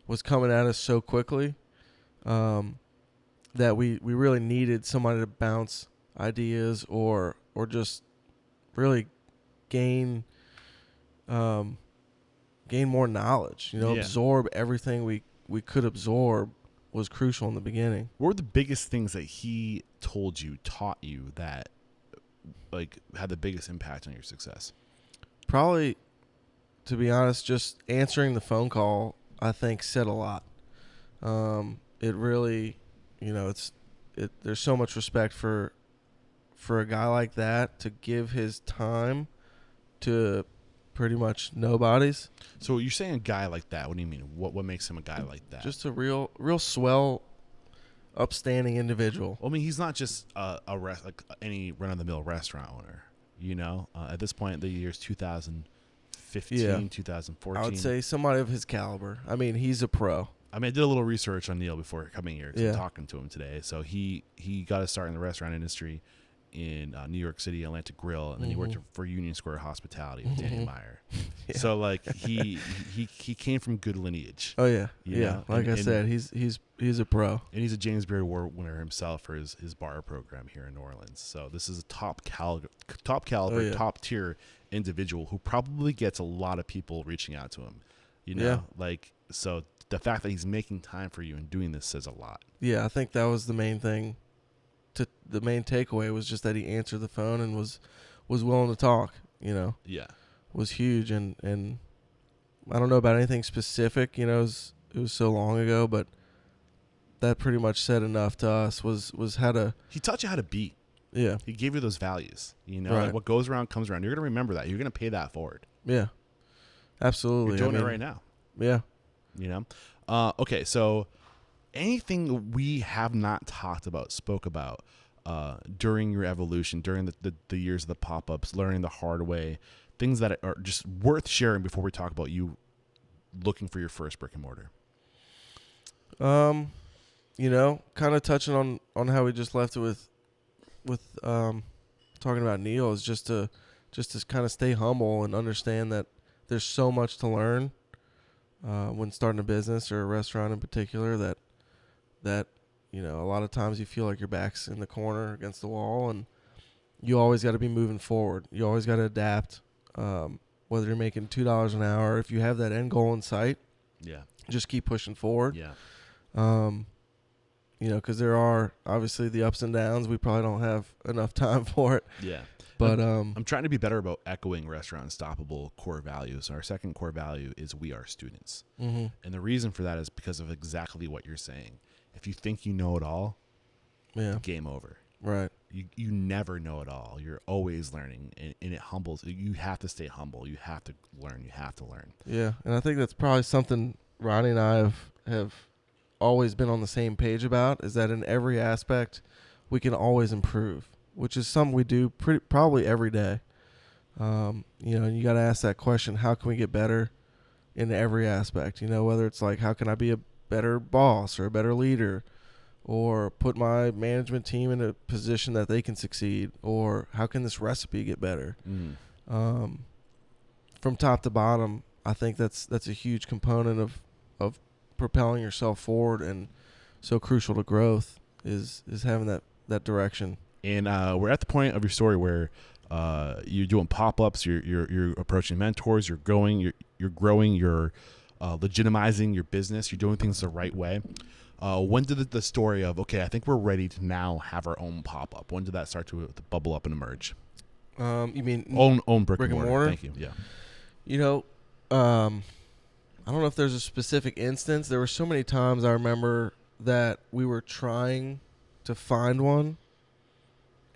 was coming at us so quickly that we really needed somebody to bounce ideas or just really gain more knowledge. You know, absorb everything we could absorb was crucial in the beginning. What were the biggest things that he told you, taught you, that like had the biggest impact on your success? Probably, to be honest, just answering the phone call, I think, said a lot. It really, you know, there's so much respect for a guy like that to give his time to pretty much nobodies. So you're saying a guy like that? What do you mean? What makes him a guy like that? Just a real swell, upstanding individual. Well, I mean, he's not just like any run-of-the-mill restaurant owner. You know, at this point, the year's 2015, 2014. I would say somebody of his caliber. I mean, he's a pro. I mean, I did a little research on Neil before coming here because I'm talking to him today. So he got to start in the restaurant industry in New York City, Atlantic Grill, and then he worked for Union Square Hospitality with Danny Meyer. So like he came from good lineage. Oh yeah, you know? Like I said, he's a pro, and he's a James Beard Award winner himself for his bar program here in New Orleans. So this is a top caliber, top tier individual who probably gets a lot of people reaching out to him. You know, like, so the fact that he's making time for you and doing this says a lot. Yeah, I think that was the main thing. The main takeaway was just that he answered the phone and was willing to talk, you know. Yeah. Was huge, and I don't know about anything specific, you know, it was so long ago, but that pretty much said enough to us, was how to... He taught you how to be. Yeah. He gave you those values, you know. Right. Like what goes around comes around. You're going to remember that. You're going to pay that forward. Yeah. Absolutely. You're doing it right now. Yeah. You know? Okay, so anything we have not spoke about during your evolution, during the years of the pop-ups, learning the hard way, things that are just worth sharing before we talk about you looking for your first brick and mortar? You know, kind of touching on how we just left it with talking about Neil, is just to kind of stay humble and understand that there's so much to learn when starting a business or a restaurant in particular, that you know, a lot of times you feel like your back's in the corner against the wall, and you always got to be moving forward. You always got to adapt, whether you're making $2 an hour. If you have that end goal in sight, just keep pushing forward. You know, because there are obviously the ups and downs. We probably don't have enough time for it. But I'm trying to be better about echoing Restaurant Unstoppable core values. Our second core value is we are students. And the reason for that is because of exactly what you're saying. If you think you know it all, game over. Right. You never know it all. You're always learning, and it humbles. You have to stay humble. You have to learn. You have to learn. Yeah, and I think that's probably something Ronnie and I have always been on the same page about, is that in every aspect we can always improve, which is something we do probably every day. You know, and you got to ask that question, how can we get better in every aspect? You know, whether it's like, how can I be a better boss or a better leader, or put my management team in a position that they can succeed, or how can this recipe get better? From top to bottom, I think that's a huge component of propelling yourself forward, and so crucial to growth is having that direction. And we're at the point of your story where you're doing pop-ups, you're approaching mentors, you're growing, you're legitimizing your business, you're doing things the right way. When did the story of, okay, I think we're ready to now have our own pop-up, when did that start to bubble up and emerge? You mean own brick and mortar? Thank you. Yeah. You know, I don't know if there's a specific instance. There were so many times I remember that we were trying to find one,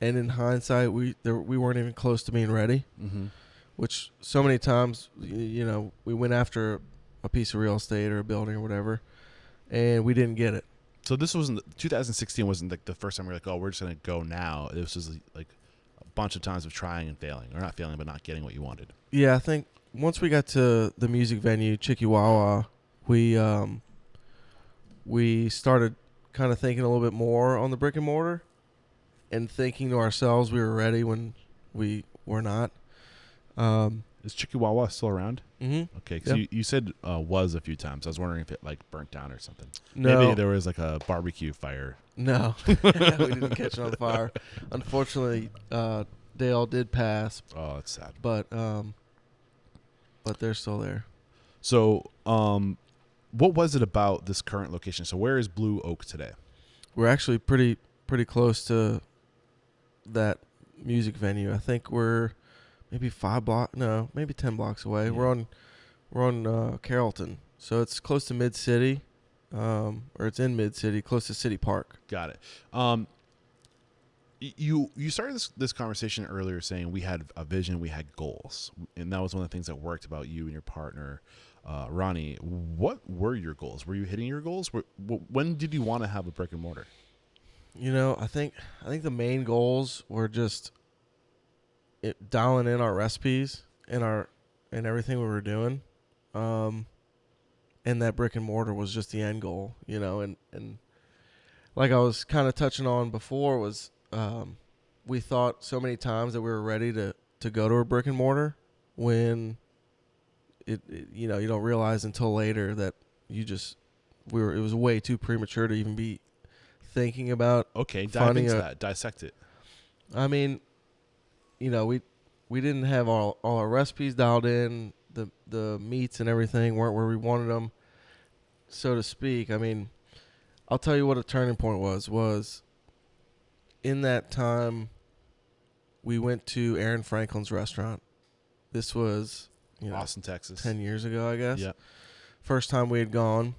and in hindsight, we weren't even close to being ready. Which so many times, you know, we went after a piece of real estate or a building or whatever, and we didn't get it. So this wasn't 2016. Wasn't like the first time we were like, oh, we're just gonna go now. This was like a bunch of times of trying and failing, or not failing, but not getting what you wanted. Yeah, I think once we got to the music venue, Chikiwawa, we started kind of thinking a little bit more on the brick and mortar, and thinking to ourselves we were ready when we were not. Is Chikiwawa still around? Mm-hmm. Okay, because you said was a few times. I was wondering if it like burnt down or something. No. Maybe there was like a barbecue fire. No, we didn't catch it on fire. Unfortunately, Dale did pass. Oh, that's sad. But they're still there. So, what was it about this current location? So, where is Blue Oak today? We're actually pretty close to that music venue. I think we're maybe 10 blocks away. Yeah. We're on Carrollton, so it's close to Mid City, or it's in Mid City, close to City Park. Got it. You started this conversation earlier saying we had a vision, we had goals, and that was one of the things that worked about you and your partner, Ronnie. What were your goals? Were you hitting your goals? When did you want to have a brick and mortar? I think the main goals were just dialing in our recipes and everything we were doing, and that brick and mortar was just the end goal, and like I was kind of touching on before was. We thought so many times that we were ready to go to a brick and mortar when it you don't realize until later that it was way too premature to even be thinking about. Okay, dive into that. Dissect it. I mean, we didn't have all our recipes dialed in. The meats and everything weren't where we wanted them, so to speak. I mean, I'll tell you what a turning point was in that time, we went to Aaron Franklin's restaurant. This was, Austin, Texas. 10 years ago, I guess. Yeah. First time we had gone.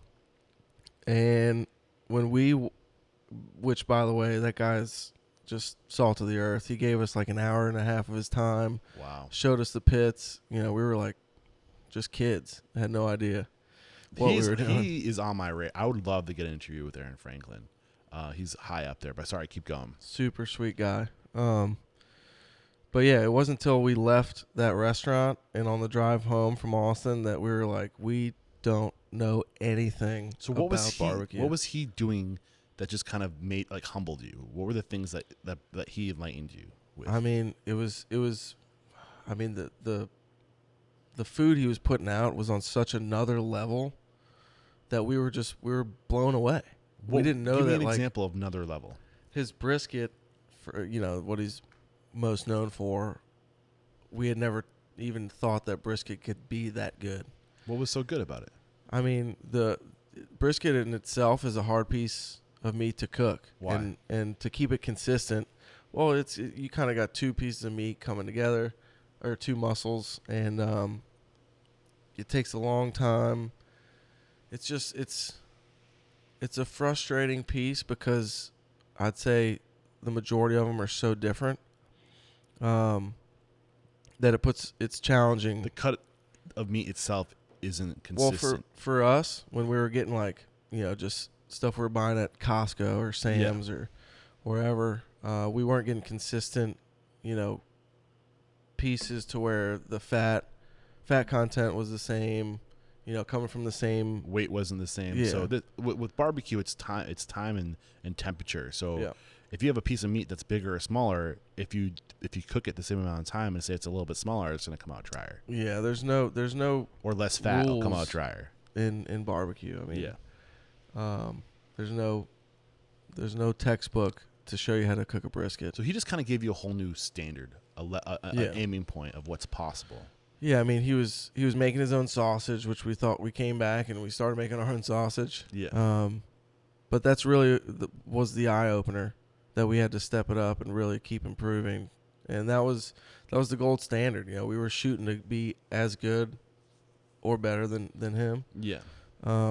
And when which by the way, that guy's just salt of the earth. He gave us like an hour and a half of his time. Wow. Showed us the pits. We were like just kids. Had no idea what we were doing. He is on my radar. I would love to get an interview with Aaron Franklin. He's high up there, but sorry, keep going. Super sweet guy. But yeah, it wasn't until we left that restaurant and on the drive home from Austin that we were like, we don't know anything about barbecue. What was he doing that just kind of humbled you? What were the things that he enlightened you with? I mean, the food he was putting out was on such another level that we were blown away. We didn't know that. Give me an example of another level. His brisket, for what he's most known for, we had never even thought that brisket could be that good. What was so good about it? I mean, the brisket in itself is a hard piece of meat to cook. Why? And to keep it consistent, well, you kind of got two pieces of meat coming together, or two muscles, and it takes a long time. It's a frustrating piece because I'd say the majority of them are so different that it's challenging. The cut of meat itself isn't consistent. Well, for us, when we were getting just stuff we were buying at Costco or Sam's or wherever, we weren't getting consistent, pieces to where the fat content was the same. Coming from the same weight wasn't the same. Yeah. So with barbecue, it's time and temperature. So Yeah. if you have a piece of meat that's bigger or smaller, if you cook it the same amount of time and say it's a little bit smaller, it's going to come out drier. Yeah, there's no or less fat will come out drier in barbecue. I mean, yeah. There's no textbook to show you how to cook a brisket. So he just kind of gave you a whole new standard, an aiming point of what's possible. Yeah, I mean, he was making his own sausage, which we thought. We came back and we started making our own sausage. Yeah. But that's really was the eye opener that we had to step it up and really keep improving. And that was the gold standard. We were shooting to be as good or better than him. Yeah.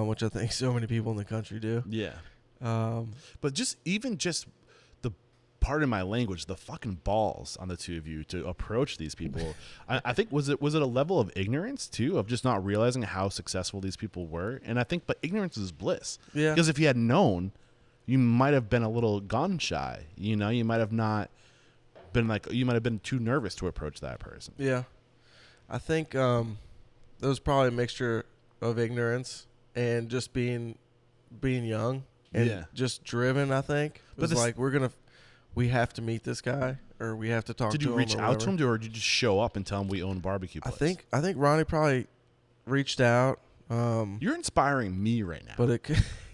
Which I think so many people in the country do. Yeah. But just pardon my language, the fucking balls on the two of you to approach these people. I think was it a level of ignorance too, of just not realizing how successful these people were? And I think, but ignorance is bliss. Yeah. Because if you had known, you might have been a little gun shy. You might have not been like, you might have been too nervous to approach that person. Yeah. I think there was probably a mixture of ignorance and just being young and just driven, I think. It was like, we have to meet this guy or we have to talk to him. Did you reach out to him or did you just show up and tell him we own a barbecue place? I think Ronnie probably reached out. You're inspiring me right now.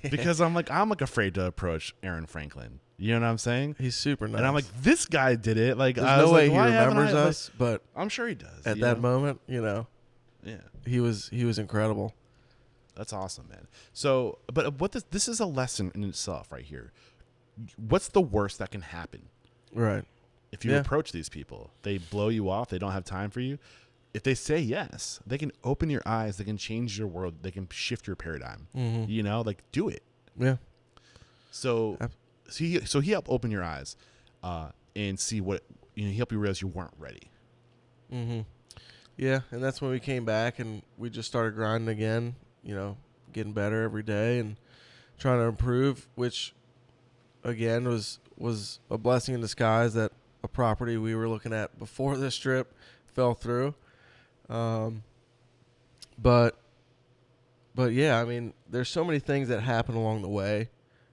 Because I'm afraid to approach Aaron Franklin. You know what I'm saying? He's super nice. And I'm like, this guy did it. Like, there's no way he remembers us, but I'm sure he does. At that moment, yeah, he was incredible. That's awesome, man. So, but this is a lesson in itself right here. What's the worst that can happen? Right. If you approach these people, they blow you off. They don't have time for you. If they say yes, they can open your eyes. They can change your world. They can shift your paradigm. Mm-hmm. Like do it. Yeah. So he helped open your eyes, and see what he helped you realize you weren't ready. Mm-hmm. Yeah, and that's when we came back and we just started grinding again. Getting better every day and trying to improve, which again was a blessing in disguise that a property we were looking at before this trip fell through. But yeah, I mean, there's so many things that happen along the way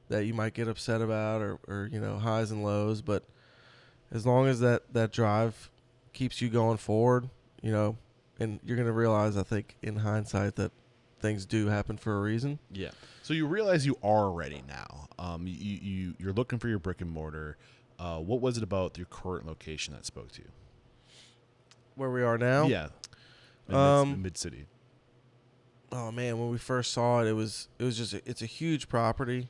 that you might get upset about or highs and lows, but as long as that drive keeps you going forward, and you're going to realize, I think in hindsight, that things do happen for a reason. Yeah. So you realize you are ready now. You're looking for your brick and mortar. What was it about your current location that spoke to you? Where we are now? Yeah. In Mid-City. Oh man, when we first saw it, it was just it's a huge property.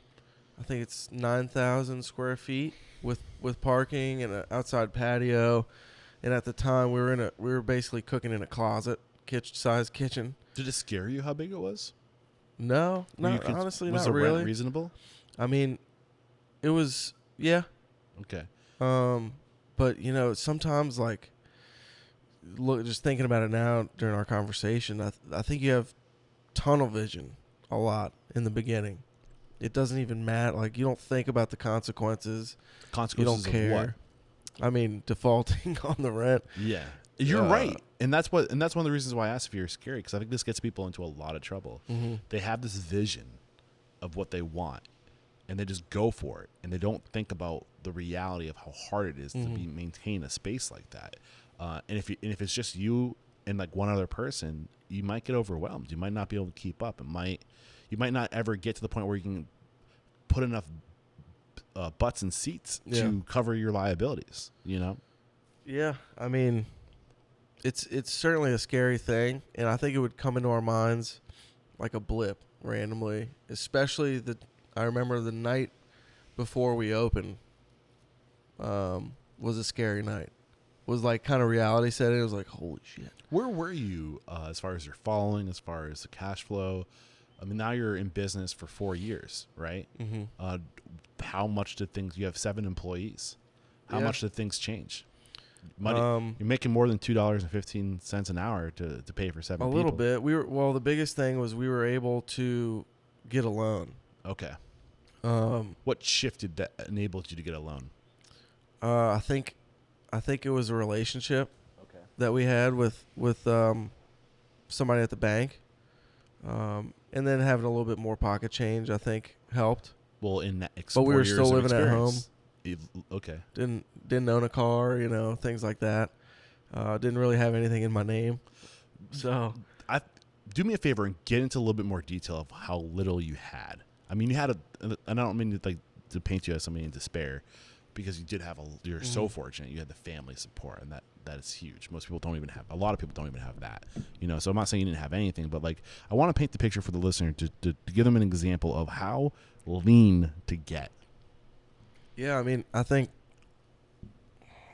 I think it's 9,000 square feet with parking and an outside patio. And at the time, we were basically cooking in a closet, size kitchen. Did it scare you how big it was? No, honestly, not really. Was the rent reasonable? I mean, it was, yeah. Okay. But sometimes just thinking about it now during our conversation, I think you have tunnel vision a lot in the beginning. It doesn't even matter. Like, you don't think about the consequences. Consequences you don't care. Of what? I mean, defaulting on the rent. Yeah. You're right. And that's one of the reasons why I asked if you're scary, because I think this gets people into a lot of trouble. Mm-hmm. They have this vision of what they want, and they just go for it, and they don't think about the reality of how hard it is to maintain a space like that. And if it's just you and one other person, you might get overwhelmed. You might not be able to keep up. You might not ever get to the point where you can put enough butts and seats to cover your liabilities. Yeah, I mean, it's certainly a scary thing, and I think it would come into our minds like a blip randomly. Especially I remember the night before we opened was a scary night. Was kind of reality setting. It was like, holy shit. Where were you as far as your following, as far as the cash flow? I mean, now you're in business for 4 years, right? Mm-hmm. How much did you have 7 employees? How much did things change? Money. You're making more than $2.15 an hour to pay for 7 people. A little bit. The biggest thing was we were able to get a loan. Okay. What shifted that enabled you to get a loan? I think it was a relationship that we had with somebody at the bank. And then having a little bit more pocket change, I think, helped. Well, in that but we were still living at home. Okay. Didn't own a car, things like that. Didn't really have anything in my name. So, do me a favor and get into a little bit more detail of how little you had. I mean, you had and I don't mean to paint you as somebody in despair, because you did have you're so fortunate. You had the family support, and that is huge. Most people don't even have. A lot of people don't even have that. So I'm not saying you didn't have anything, but I want to paint the picture for the listener to give them an example of how lean to get. Yeah, I mean, I think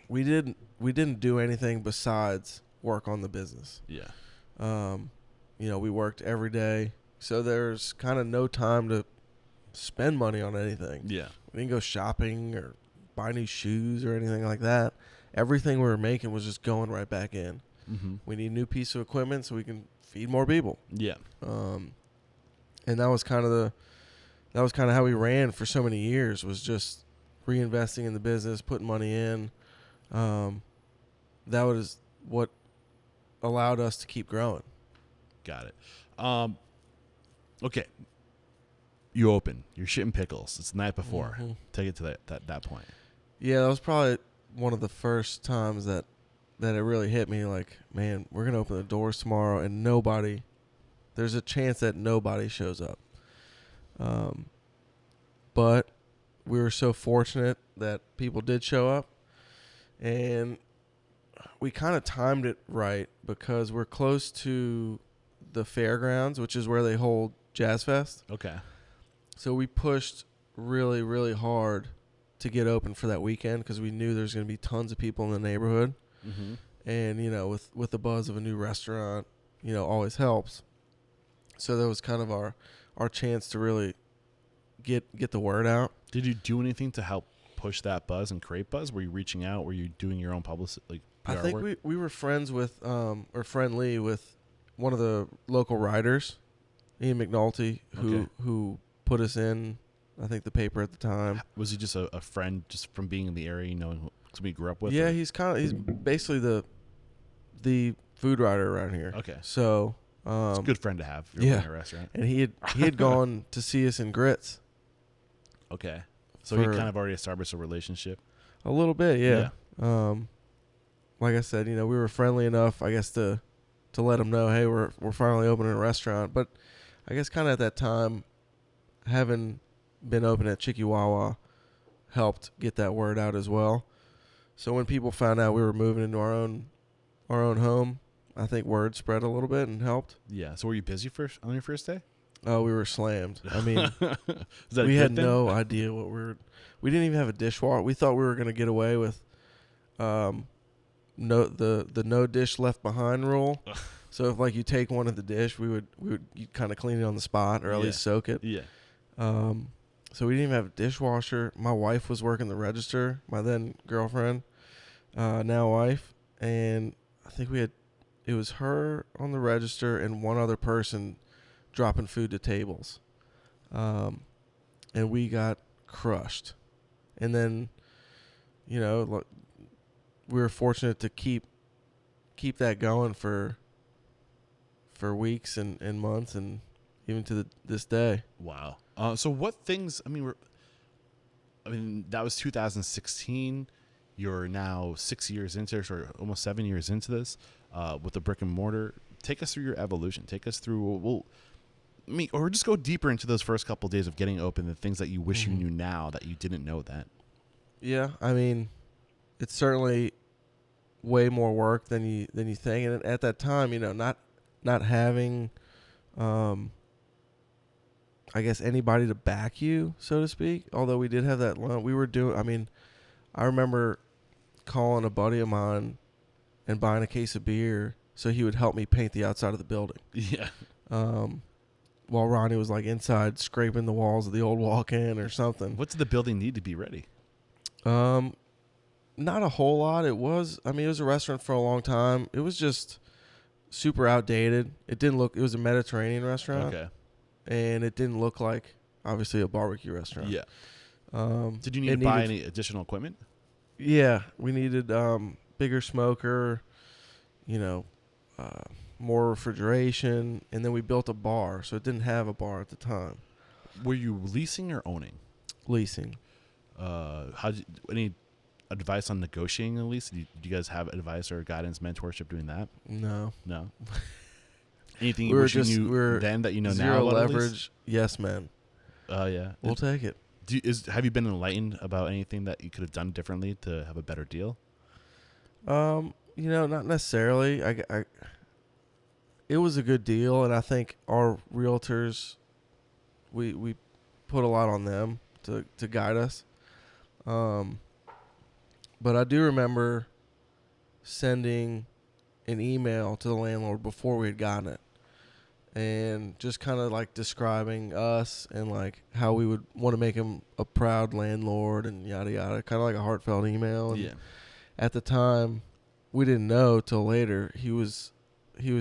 we didn't do anything besides work on the business. Yeah. We worked every day, so there's kind of no time to spend money on anything. Yeah. We didn't go shopping or buy new shoes or anything like that. Everything we were making was just going right back in. Mm-hmm. We need a new piece of equipment so we can feed more people. Yeah. And that was kind of how we ran for so many years, was just reinvesting in the business, putting money in, That was what allowed us to keep growing. Got it. Okay. You open. You're shitting pickles. It's the night before. Mm-hmm. Take it to that point. Yeah, that was probably one of the first times that it really hit me. Like, man, we're gonna open the doors tomorrow, and there's a chance that nobody shows up. But we were so fortunate that people did show up, and we kind of timed it right because we're close to the fairgrounds, which is where they hold Jazz Fest. Okay. So we pushed really, really hard to get open for that weekend because we knew there's going to be tons of people in the neighborhood. Mm-hmm. And, with the buzz of a new restaurant, always helps. So that was kind of our chance to really get the word out. Did you do anything to help push that buzz and create buzz? Were you reaching out? Were you doing your own publicity, like PR I think work? we were friends with, or friendly with one of the local writers, Ian McNulty, who put us in, I think, the paper at the time. Was he just a friend just from being in the area, knowing somebody you grew up with? Yeah, he's basically the food writer around here. Okay. So it's a good friend to have if you're running a restaurant. And he had gone to see us in Grits. Okay. So he kind of already established a relationship? A little bit, yeah. Like I said, we were friendly enough, I guess, to let him know, hey, we're finally opening a restaurant. But I guess kind of at that time, having been open at Chikiwawa helped get that word out as well. So when people found out we were moving into our own home, I think word spread a little bit and helped. Yeah. So were you busy on your first day? Oh, we were slammed. I mean, we had no idea what we didn't even have a dishwasher. We thought we were going to get away with no dish left behind rule. So if like you take one of the dish, you kind of clean it on the spot or at least soak it. Yeah. So we didn't even have a dishwasher. My wife was working the register, my then girlfriend, now wife, and I think it was her on the register and one other person dropping food to tables. And we got crushed. And then, we were fortunate to keep that going for weeks and months and even to this day. Wow. So what things, that was 2016. You're now 6 years into, or almost 7 years into this, with the brick and mortar. Take us through your evolution. Take us through, or just go deeper into those first couple of days of getting open, the things that you wish you knew now that you didn't know then. Yeah, it's certainly way more work than you think. And at that time, not having, I guess, anybody to back you, so to speak. Although we did have that loan, we were doing. I remember calling a buddy of mine and buying a case of beer so he would help me paint the outside of the building. Yeah. While Ronnie was like inside scraping the walls of the old walk-in or something. What's the building need to be ready? Not a whole lot. It was a restaurant for a long time. It was just super outdated. It was a Mediterranean restaurant. Okay. And it didn't look like, obviously, a barbecue restaurant. Yeah. Did you need to buy any additional equipment? Yeah. We needed bigger smoker, more refrigeration, and then we built a bar, so it didn't have a bar at the time. Were you leasing or owning? Leasing. Any advice on negotiating a lease? Do you guys have advice or guidance, mentorship doing that? No. Anything you wish you knew then that you know now? Zero leverage. Yes, man. Yeah. We'll take it. Have you been enlightened about anything that you could have done differently to have a better deal? Not necessarily. It was a good deal, and I think our realtors, we put a lot on them to guide us. But I do remember sending an email to the landlord before we had gotten it, and just kind of like describing us and like how we would want to make him a proud landlord and yada yada, kind of like a heartfelt email. And at the time, we didn't know till later he was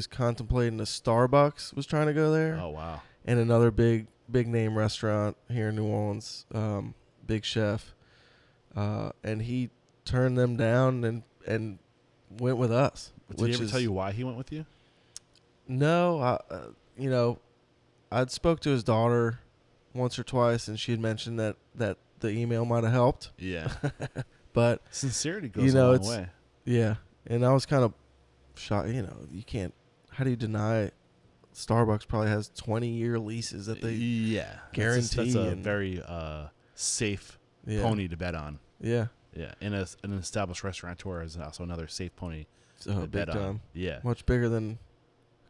contemplating a Starbucks was trying to go there. Oh wow! And another big name restaurant here in New Orleans, Big Chef, and he turned them down and went with us. Did he ever tell you why he went with you? No, you know, I'd spoke to his daughter once or twice, and she had mentioned that the email might have helped. Yeah. But Sincerity goes a long way. Yeah, and I was kind of shocked. You know, you can't. How do you deny? Starbucks probably has 20-year leases that they guarantee. That's a very safe pony to bet on. Yeah. Yeah, and an established restaurateur is also another safe pony to big bet time. on. Yeah. Much bigger than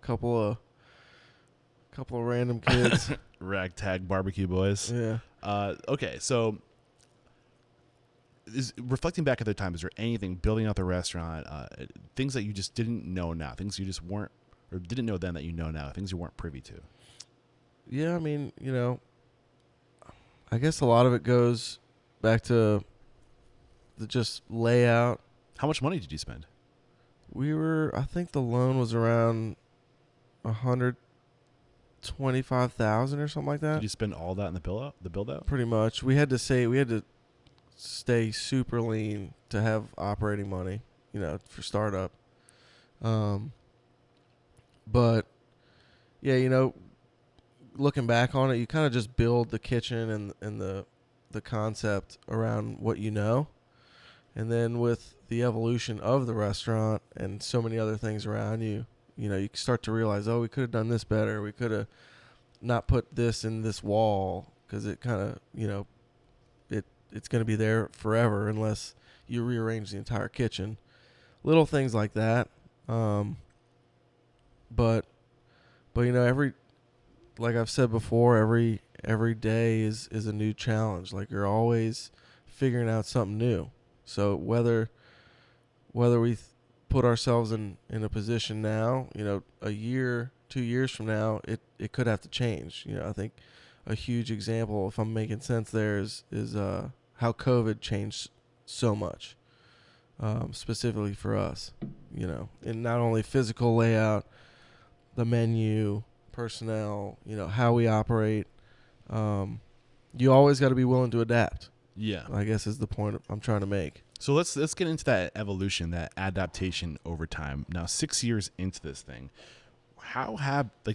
a couple of random kids. Ragtag barbecue boys. Yeah. Okay, so reflecting back at the time, is there anything building out the restaurant, things that you just didn't know now, things you just weren't or didn't know then that you know now, things you weren't privy to? Yeah, I mean, you know, I guess a lot of it goes back to the just layout. How much money did you spend? I think the loan was around $125,000 or something like that. Did you spend all that in the build out? Pretty much. We had to stay super lean to have operating money, you know, for startup. But yeah, you know, looking back on it, you kind of just build the kitchen and the concept around what you know. And then with the evolution of the restaurant and so many other things around you, you know, you start to realize, oh, we could have done this better. We could have not put this in this wall because it kind of, you know, it's going to be there forever unless you rearrange the entire kitchen. Little things like that. But you know, like I've said before, every day is a new challenge. Like you're always figuring out something new. So whether we put ourselves in a position now, you know, a year, 2 years from now, it could have to change. You know, I think a huge example, if I'm making sense there, is how COVID changed so much, specifically for us, you know, in not only physical layout, the menu, personnel, you know, how we operate. You always got to be willing to adapt. Yeah, I guess is the point I'm trying to make. So let's get into that evolution, that adaptation over time. Now, 6 years into this thing,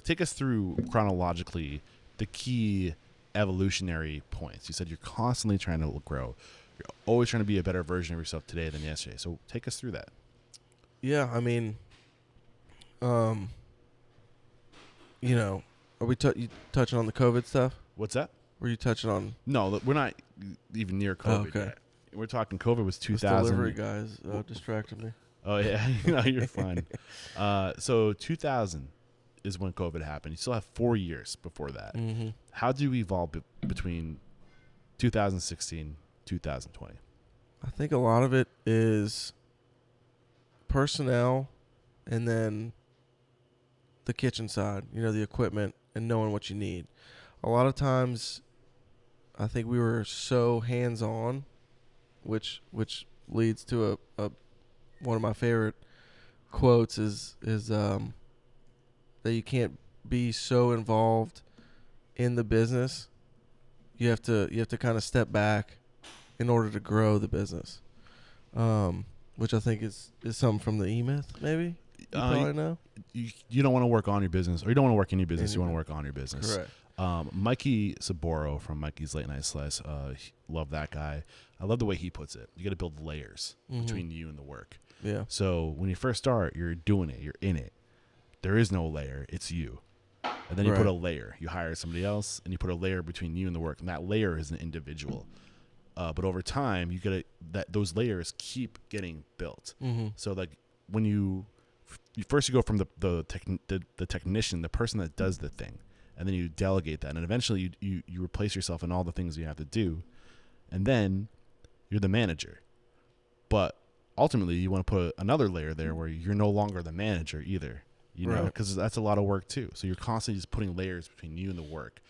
take us through chronologically the key evolutionary points. You said you're constantly trying to grow. You're always trying to be a better version of yourself today than yesterday. So take us through that. Yeah, I mean, you know, are we you touching on the COVID stuff? What's that? Were you touching on? No, we're not even near COVID yet. We're talking COVID was 2000. Those delivery guys distracted me. Oh, yeah. No, you're fine. So 2000 is when COVID happened. You still have 4 years before that. Mm-hmm. How do you evolve between 2016 2020? I think a lot of it is personnel and then the kitchen side, you know, the equipment and knowing what you need. A lot of times I think we were so hands-on, which leads to a one of my favorite quotes is that you can't be so involved in the business. You have to kind of step back in order to grow the business, which I think is something from the E-Myth, maybe. You probably know. You don't want to work on your business, or you don't want to work in your business. You want to work on your business. Correct. Mikey Saboro from Mikey's Late Night Slice, love that guy. I love the way he puts it. You got to build layers between you and the work. Yeah. So when you first start, you're doing it. You're in it. There is no layer. It's you. And then you put a layer. You hire somebody else, and you put a layer between you and the work. And that layer is an individual. But over time, those layers keep getting built. Mm-hmm. So like when you go from the technician, the person that does the thing, and then you delegate that, and eventually you replace yourself in all the things you have to do, and then you're the manager. But ultimately, you want to put another layer there where you're no longer the manager either, you know, because that's a lot of work too. So you're constantly just putting layers between you and the work.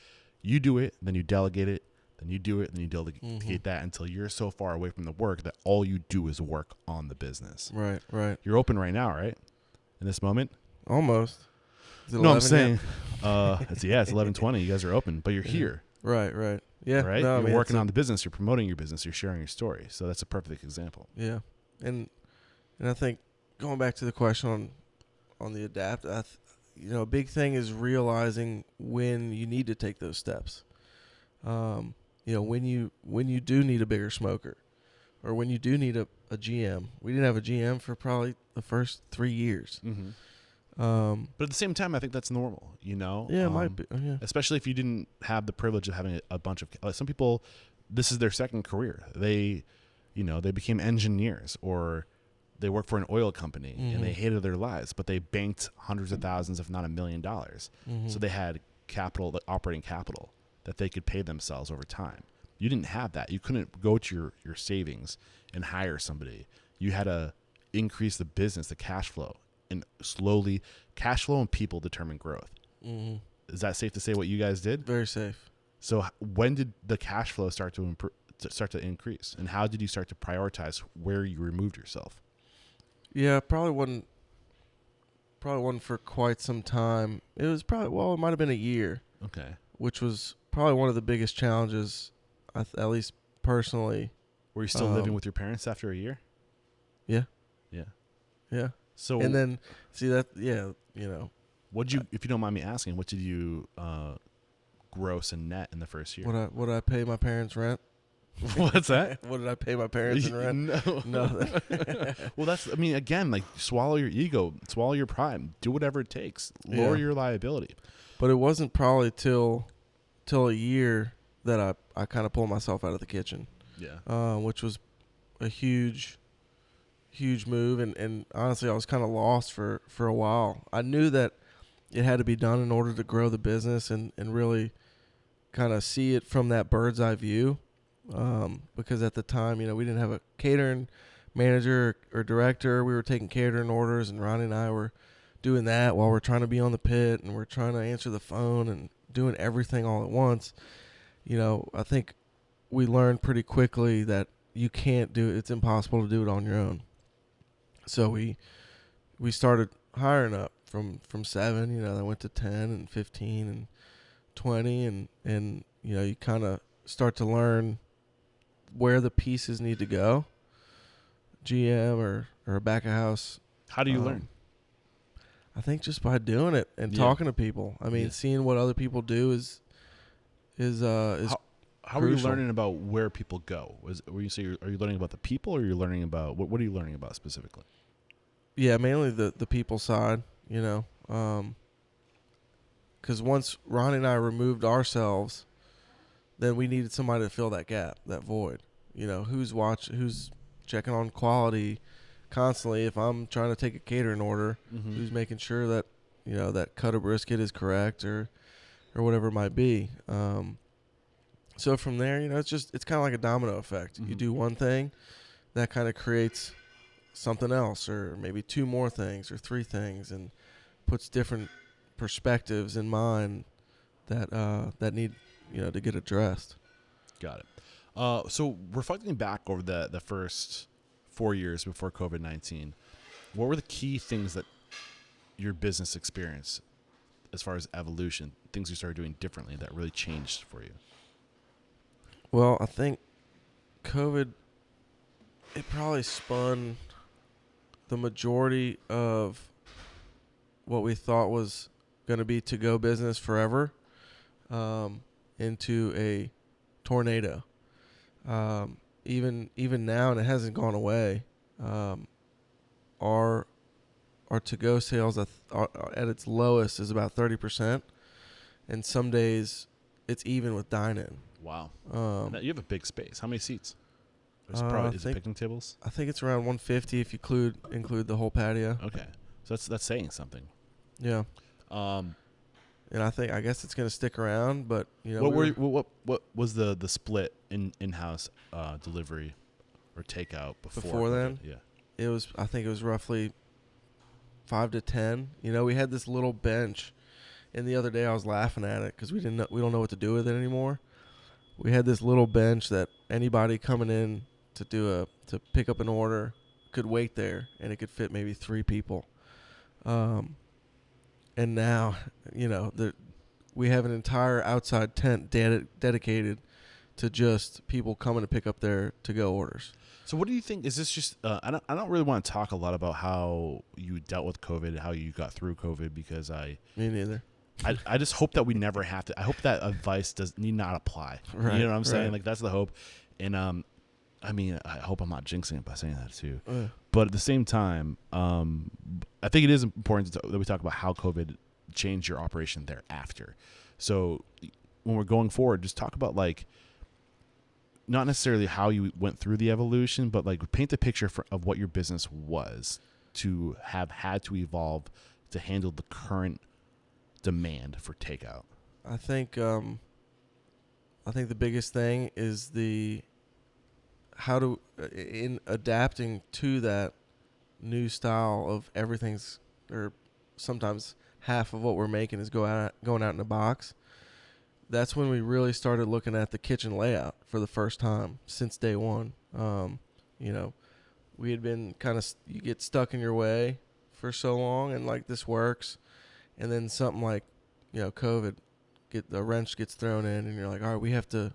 You do it, then you delegate it, then you do it, then you delegate that until you're so far away from the work that all you do is work on the business. Right. You're open right now, right? In this moment? Almost. No, I'm saying, it's 11:20. You guys are open, but you're here. Right. Yeah. Right? No, I You're mean, working on the business. You're promoting your business. You're sharing your story. So that's a perfect example. Yeah. And I think going back to the question on the adapt, a big thing is realizing when you need to take those steps. When you do need a bigger smoker, or when you do need a GM. We didn't have a GM for probably the first 3 years. Mm-hmm. But at the same time, I think that's normal, Yeah, it might be. Yeah. Especially if you didn't have the privilege of having a bunch of some people, this is their second career. They became engineers, or they work for an oil company, and they hated their lives, but they banked hundreds of thousands, if not $1 million. So they had capital, operating capital, that they could pay themselves over time. You didn't have that. You couldn't go to your savings and hire somebody. You had to increase the business, the cash flow, and slowly cash flow and people determine growth. Mm-hmm. Is that safe to say what you guys did? Very safe. So when did the cash flow start to increase, and how did you start to prioritize where you removed yourself? Yeah, probably wasn't for quite some time. It was it might have been a year. Okay. Which was probably one of the biggest challenges, at least personally. Were you still living with your parents after a year? Yeah. Yeah. Yeah. So and then see that, what'd you, if you don't mind me asking, what did you gross and net in the first year? What did I pay my parents rent? What's that? What did I pay my parents in rent? No. Nothing. Well, again, like, swallow your ego, swallow your pride, do whatever it takes, lower your liability. But it wasn't probably till a year that I kind of pulled myself out of the kitchen. Yeah. Which was a huge move, and honestly, I was kind of lost for a while. I knew that it had to be done in order to grow the business and really kind of see it from that bird's eye view. Because at the time, we didn't have a catering manager or director. We were taking catering orders, and Ronnie and I were doing that while we're trying to be on the pit, and we're trying to answer the phone and doing everything all at once. I think we learned pretty quickly that you can't do it. It's impossible to do it on your own. So we started hiring up from 7, that went to 10 and 15 and 20, and you kind of start to learn where the pieces need to go. GM or a back of house. How do you learn? I think just by doing it and talking to people. I mean, seeing what other people do is how are you learning about where people go? Are you learning about the people, or are you learning about what are you learning about specifically? Yeah, mainly the people side, because once Ronnie and I removed ourselves, then we needed somebody to fill that gap, that void. Who's checking on quality constantly. If I'm trying to take a catering order, who's making sure that that cut of brisket is correct or whatever it might be. So from there, it's kind of like a domino effect. You do one thing, that kind of creates something else, or maybe 2 more things or 3 things, and puts different perspectives in mind that need to get addressed. Got it. So reflecting back over the first 4 years before COVID-19, what were the key things that your business experienced as far as evolution, things you started doing differently that really changed for you? Well, I think COVID, it probably spun the majority of what we thought was going to be to-go business forever into a tornado. Even now, and it hasn't gone away, our to-go sales at its lowest is about 30%, and some days it's even with dine-in. Wow. You have a big space. How many seats? Is it picnic tables? I think it's around 150 if you include the whole patio. Okay, so that's saying something. Yeah. And I guess it's going to stick around, but what was the split in-house delivery or takeout before then? Yeah. I think it was roughly 5 to 10. We had this little bench, and the other day I was laughing at it because we don't know what to do with it anymore. We had this little bench that anybody coming in to pick up an order could wait there, and it could fit maybe 3 people. And now, we have an entire outside tent dedicated to just people coming to pick up their to-go orders. So what do you think? Is this just? I don't really want to talk a lot about how you dealt with COVID, how you got through COVID, because Me neither. I just hope that we never have to. I hope that advice need not apply. Right, You know what I'm saying? right. Like, that's the hope. And I mean, I hope I'm not jinxing it by saying that too. Yeah. But at the same time, I think it is important that we talk about how COVID changed your operation thereafter. So when we're going forward, just talk about, like, not necessarily how you went through the evolution, but like paint the picture of what your business was to have had to evolve to handle the current demand for takeout. I think the biggest thing is in adapting to that new style of everything's, or sometimes half of what we're making is going out in a box. That's when we really started looking at the kitchen layout for the first time since day one. We had been you get stuck in your way for so long, and like, this works, and then something like, COVID, the wrench gets thrown in, and you're like, all right, we have to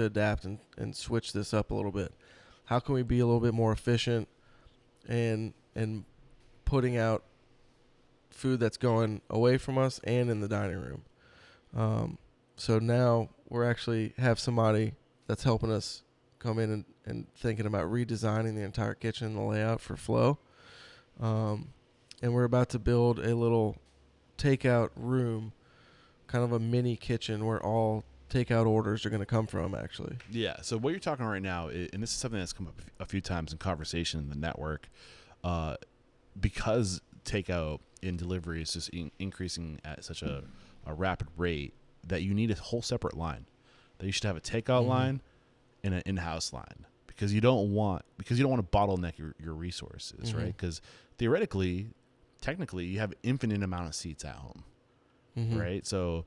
adapt and switch this up a little bit. How can we be a little bit more efficient and putting out food that's going away from us and in the dining room? So now we're actually have somebody that's helping us come in and thinking about redesigning the entire kitchen and the layout for flow. And we're about to build a little takeout room, kind of a mini kitchen where all takeout orders are going to come from, actually. Yeah. So what you're talking right now, and this is something that's come up a few times in conversation in the network, because takeout and delivery is just increasing at such a rapid rate, that you need a whole separate line. That you should have a takeout line and an in-house line, because you don't want to bottleneck your resources, right? Because theoretically, technically, you have infinite amount of seats at home, right? So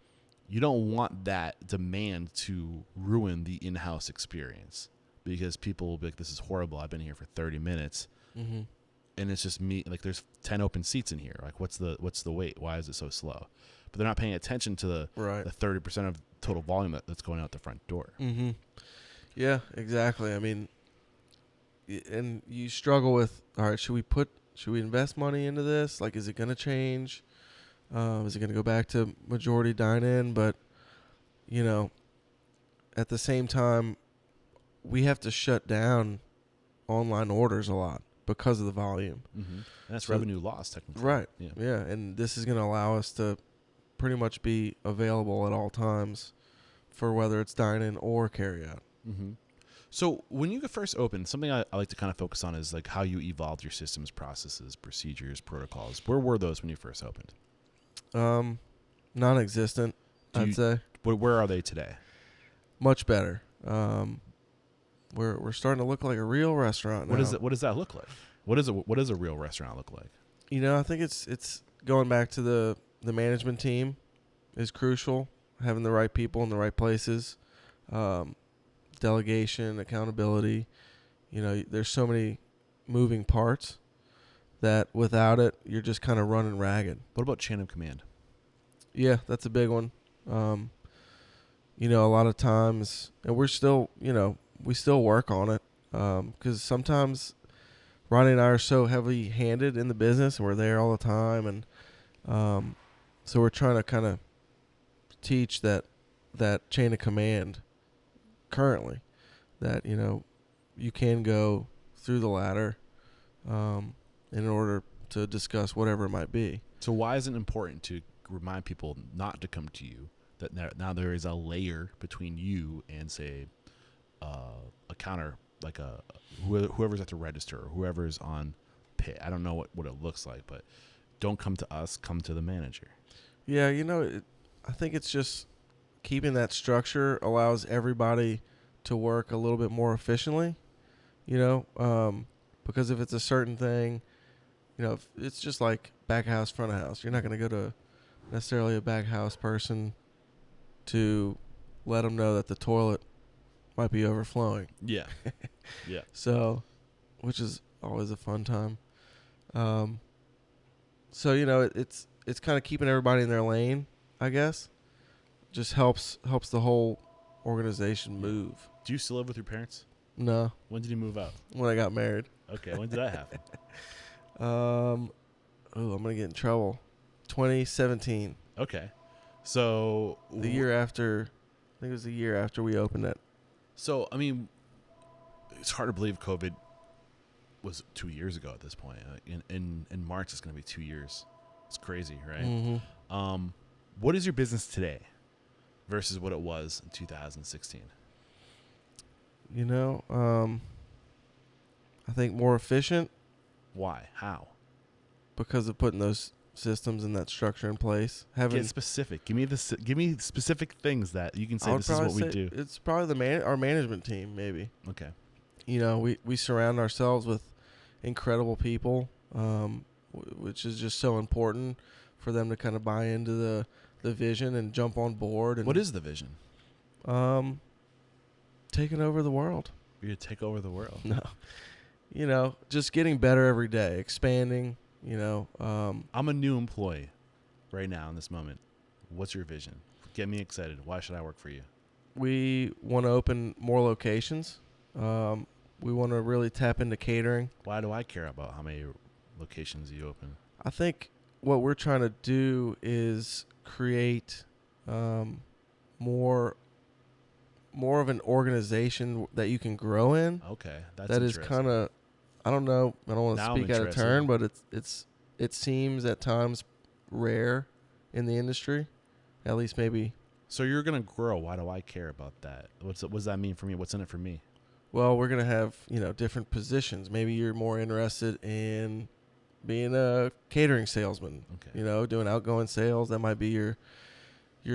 you don't want that demand to ruin the in-house experience, because people will be like, "This is horrible. I've been here for 30 minutes." And it's just me. Like, there's 10 open seats in here. Like, what's the wait? Why is it so slow? But they're not paying attention to the 30% of total volume that's going out the front door. Yeah, exactly. I mean, and you struggle with, all right, should we invest money into this? Like, is it going to change? Is it going to go back to majority dine-in? But, at the same time, we have to shut down online orders a lot because of the volume. And that's revenue loss, technically. Right. Yeah. And this is going to allow us to pretty much be available at all times for whether it's dine-in or carry-out. So when you first opened, something I like to kind of focus on is like how you evolved your systems, processes, procedures, protocols. Where were those when you first opened? Non-existent, I'd say. Where are they today? Much better. We're starting to look like a real restaurant now. What does that look like? What does a real restaurant look like? I think it's going back to the management team is crucial. Having the right people in the right places, delegation, accountability. There's so many moving parts that without it, you're just kind of running ragged. What about chain of command? Yeah, that's a big one. A lot of times, and we're still, we still work on it, because sometimes Ronnie and I are so heavy-handed in the business, and we're there all the time, and so we're trying to kind of teach that chain of command currently, that you can go through the ladder in order to discuss whatever it might be. So why is it important to remind people not to come to you, that now there is a layer between you and, say, a counter, like whoever's at the register or whoever's on pit? I don't know what it looks like, but don't come to us, come to the manager. Yeah, I think it's just keeping that structure allows everybody to work a little bit more efficiently, because if it's a certain thing, if it's just like back of house, front of house, you're not going to go to necessarily a back house person to let them know that the toilet might be overflowing. Yeah. Yeah. So, which is always a fun time. So, it's kind of keeping everybody in their lane, I guess. just helps the whole organization move. Do you still live with your parents? No, When did you move out? when I got married. Okay, when did that happen? I'm gonna get in trouble. 2017, Okay, so the year after. I think it was the year after we opened it. So I mean, it's hard to believe COVID was 2 years ago at this point. In March, it's going to be 2 years. It's crazy, right? Mm-hmm. What is your business today versus what it was in 2016? You know, I think more efficient Why? How? because of putting those systems and that structure in place. Get specific. Give me specific things that you can say this is what we do. It's probably our management team, maybe. Okay. You know, we surround ourselves with incredible people, which is just so important for them to kind of buy into the vision and jump on board. And what is the vision? Taking over the world. You're to take over the world. No. You know, just getting better every day, expanding, you know. I'm a new employee right now in this moment. What's your vision? Get me excited. Why should I work for you? We want to open more locations. We want to really tap into catering. Why do I care about how many locations you open? I think what we're trying to do is create more of an organization that you can grow in. Okay, that is kind of, I don't know, I don't want to speak out of turn, but it seems at times rare in the industry, at least maybe. So you're gonna grow. Why do I care about that? What does that mean for me? What's in it for me? Well, we're gonna have, you know, different positions. Maybe you're more interested in being a catering salesman. Okay. You know, doing outgoing sales. That might be your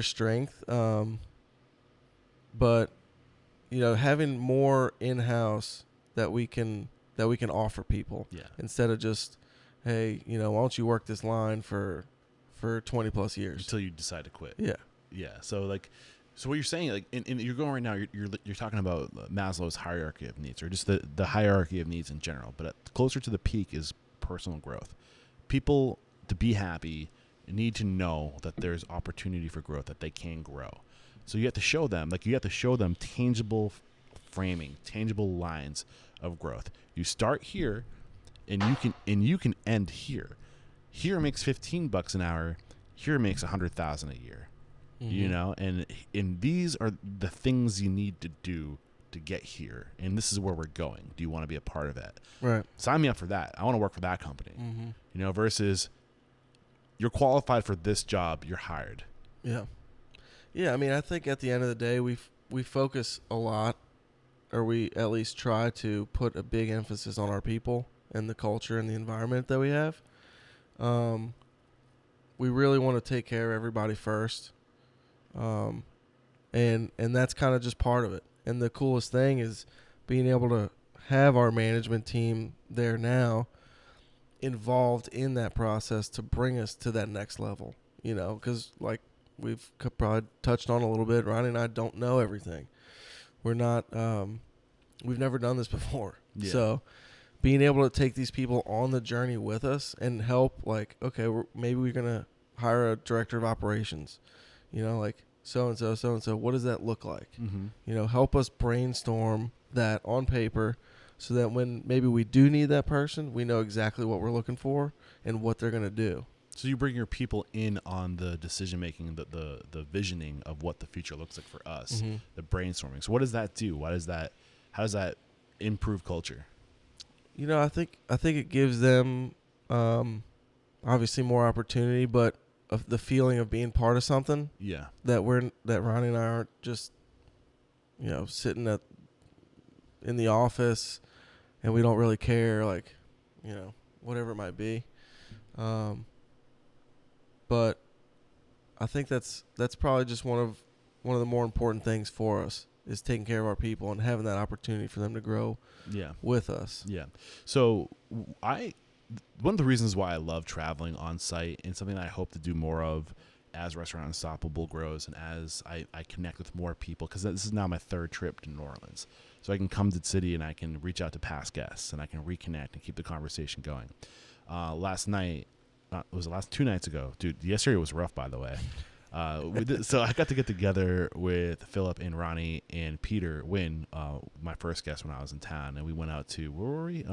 strength. But you know, having more in-house that we can offer people. Yeah. Instead of just, hey, you know, why don't you work this line for 20 plus years until you decide to quit. Yeah. Yeah. So what you're saying, like, in you're going right now, you're talking about Maslow's hierarchy of needs, or just the hierarchy of needs in general. But closer to the peak is personal growth. People, to be happy, need to know that there's opportunity for growth, that they can grow. So you have to show them, tangible framing, tangible lines of growth. You start here, and you can end here. Here makes $15 an hour. Here makes $100,000 a year. Mm-hmm. You know, and these are the things you need to do to get here. And this is where we're going. Do you want to be a part of it? Right. Sign me up for that. I want to work for that company. Mm-hmm. You know, versus you're qualified for this job, you're hired. Yeah. Yeah, I mean, I think at the end of the day, we focus a lot, or we at least try to put a big emphasis on our people and the culture and the environment that we have. We really want to take care of everybody first. And that's kind of just part of it. And the coolest thing is being able to have our management team there now involved in that process to bring us to that next level, you know, because like we've probably touched on a little bit, Ronnie and I don't know everything. We're not, we've never done this before. Yeah. So being able to take these people on the journey with us and help, like, okay, maybe we're going to hire a director of operations, you know, like so-and-so, what does that look like? Mm-hmm. You know, help us brainstorm that on paper so that when maybe we do need that person, we know exactly what we're looking for and what they're going to do. So you bring your people in on the decision making, the visioning of what the future looks like for us, mm-hmm. the brainstorming. So what does that do? How does that improve culture? You know, I think it gives them obviously more opportunity, but of the feeling of being part of something. Yeah. That Ronnie and I aren't just, you know, sitting in the office and we don't really care, like, you know, whatever it might be. But I think that's probably just one of the more important things for us is taking care of our people and having that opportunity for them to grow with us. Yeah. So one of the reasons why I love traveling on site and something that I hope to do more of as Restaurant Unstoppable grows and as I connect with more people, because this is now my third trip to New Orleans. So I can come to the city and I can reach out to past guests and I can reconnect and keep the conversation going. Last night, it was the last 2 nights ago. Dude, yesterday was rough, by the way. So I got to get together with Philip and Ronnie and Peter Wynn, my first guest when I was in town, and we went out to, where were we?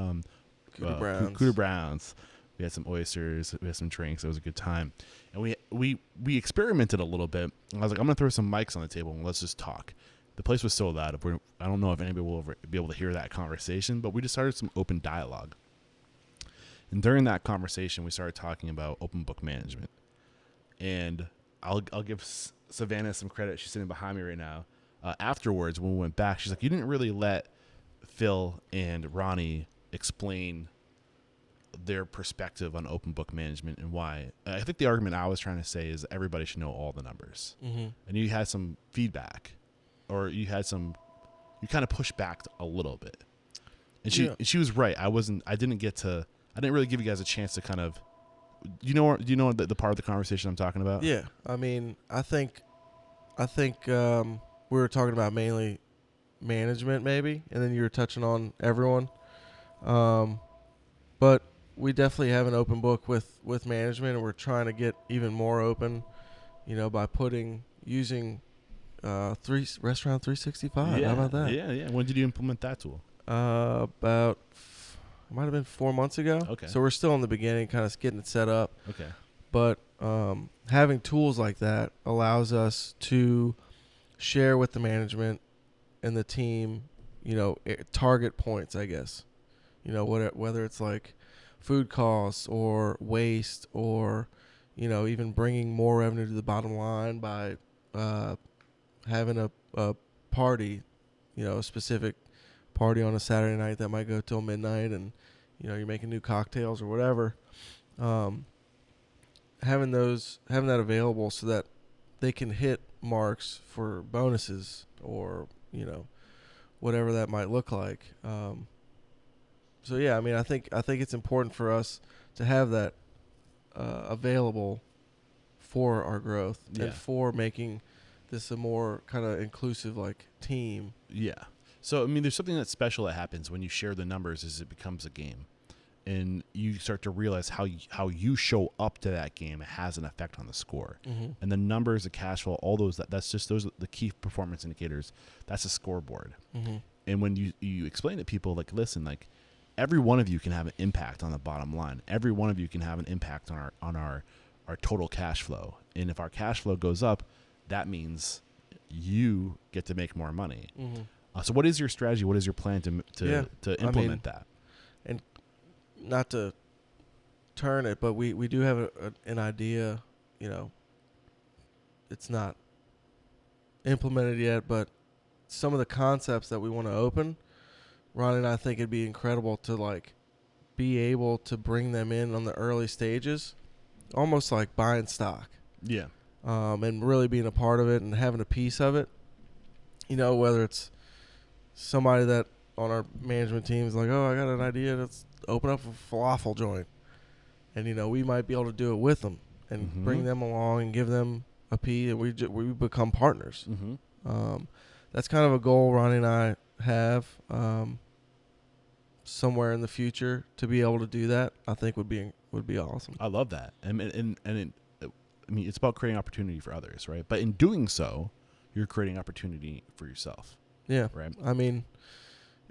Cooter Browns. We had some oysters. We had some drinks. It was a good time, and we experimented a little bit. I was like, I'm gonna throw some mics on the table and let's just talk. The place was so loud. I don't know if anybody will ever be able to hear that conversation, but we just started some open dialogue. And during that conversation, we started talking about open book management. And I'll give Savannah some credit. She's sitting behind me right now. Afterwards, when we went back, she's like, you didn't really let Phil and Ronnie explain their perspective on open book management and why. I think the argument I was trying to say is everybody should know all the numbers. Mm-hmm. And you had some feedback, or you kind of pushed back a little bit. And she was right. I didn't really give you guys a chance to kind of, do you know the part of the conversation I'm talking about? Yeah. I mean, I think we were talking about mainly management maybe, and then you were touching on everyone. But we definitely have an open book with management, and we're trying to get even more open, by using Restaurant 365. Yeah, how about that? Yeah. When did you implement that tool? About it might have been 4 months ago. Okay. So we're still in the beginning, kind of getting it set up. Okay. But having tools like that allows us to share with the management and the team, target points, I guess. Whether it's like food costs or waste, or, even bringing more revenue to the bottom line by having a party, a specific party on a Saturday night that might go till midnight, and you're making new cocktails or whatever. Having that available so that they can hit marks for bonuses, or whatever that might look like. So yeah, I mean, I think it's important for us to have that available for our growth and for making this a more kind of inclusive team. Yeah. So I mean, there's something that's special that happens when you share the numbers, is it becomes a game, and you start to realize how you show up to that game has an effect on the score. Mm-hmm. And the numbers, the cash flow, all those those are the key performance indicators. That's a scoreboard. Mm-hmm. And when you explain to people, listen, every one of you can have an impact on the bottom line. Every one of you can have an impact on our total cash flow. And if our cash flow goes up, that means you get to make more money. Mm-hmm. So what is your strategy? What is your plan to implement that? And not to turn it, but we do have an idea. It's not implemented yet, but some of the concepts that we want to open, Ron and I think it'd be incredible to be able to bring them in on the early stages, almost like buying stock. Yeah. And really being a part of it and having a piece of it. Whether it's somebody that on our management team is like, oh, I got an idea, let's open up a falafel joint. And, we might be able to do it with them and mm-hmm. bring them along and give them a piece, and we become partners. Mm-hmm. That's kind of a goal Ronnie and I have somewhere in the future, to be able to do that. I think would be awesome. I love that. It's about creating opportunity for others, right? But in doing so, you're creating opportunity for yourself. Yeah. Right. I mean,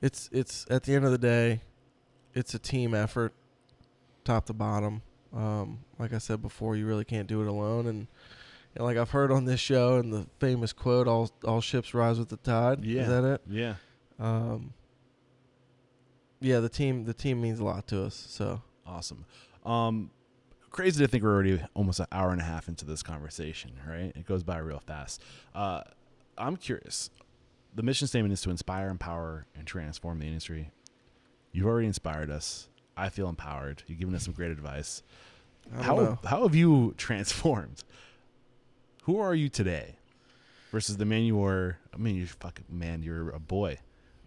it's at the end of the day, it's a team effort, top to bottom. Like I said before, you really can't do it alone. And like I've heard on this show, and the famous quote, all ships rise with the tide. Yeah. Is that it? Yeah. Yeah, the team means a lot to us. So awesome. Crazy to think we're already almost an hour and a half into this conversation, right? It goes by real fast. I'm curious. The mission statement is to inspire, empower, and transform the industry. You've already inspired us. I feel empowered. You've given us some great advice. How have you transformed? Who are you today versus the man you were? I mean, you're a boy.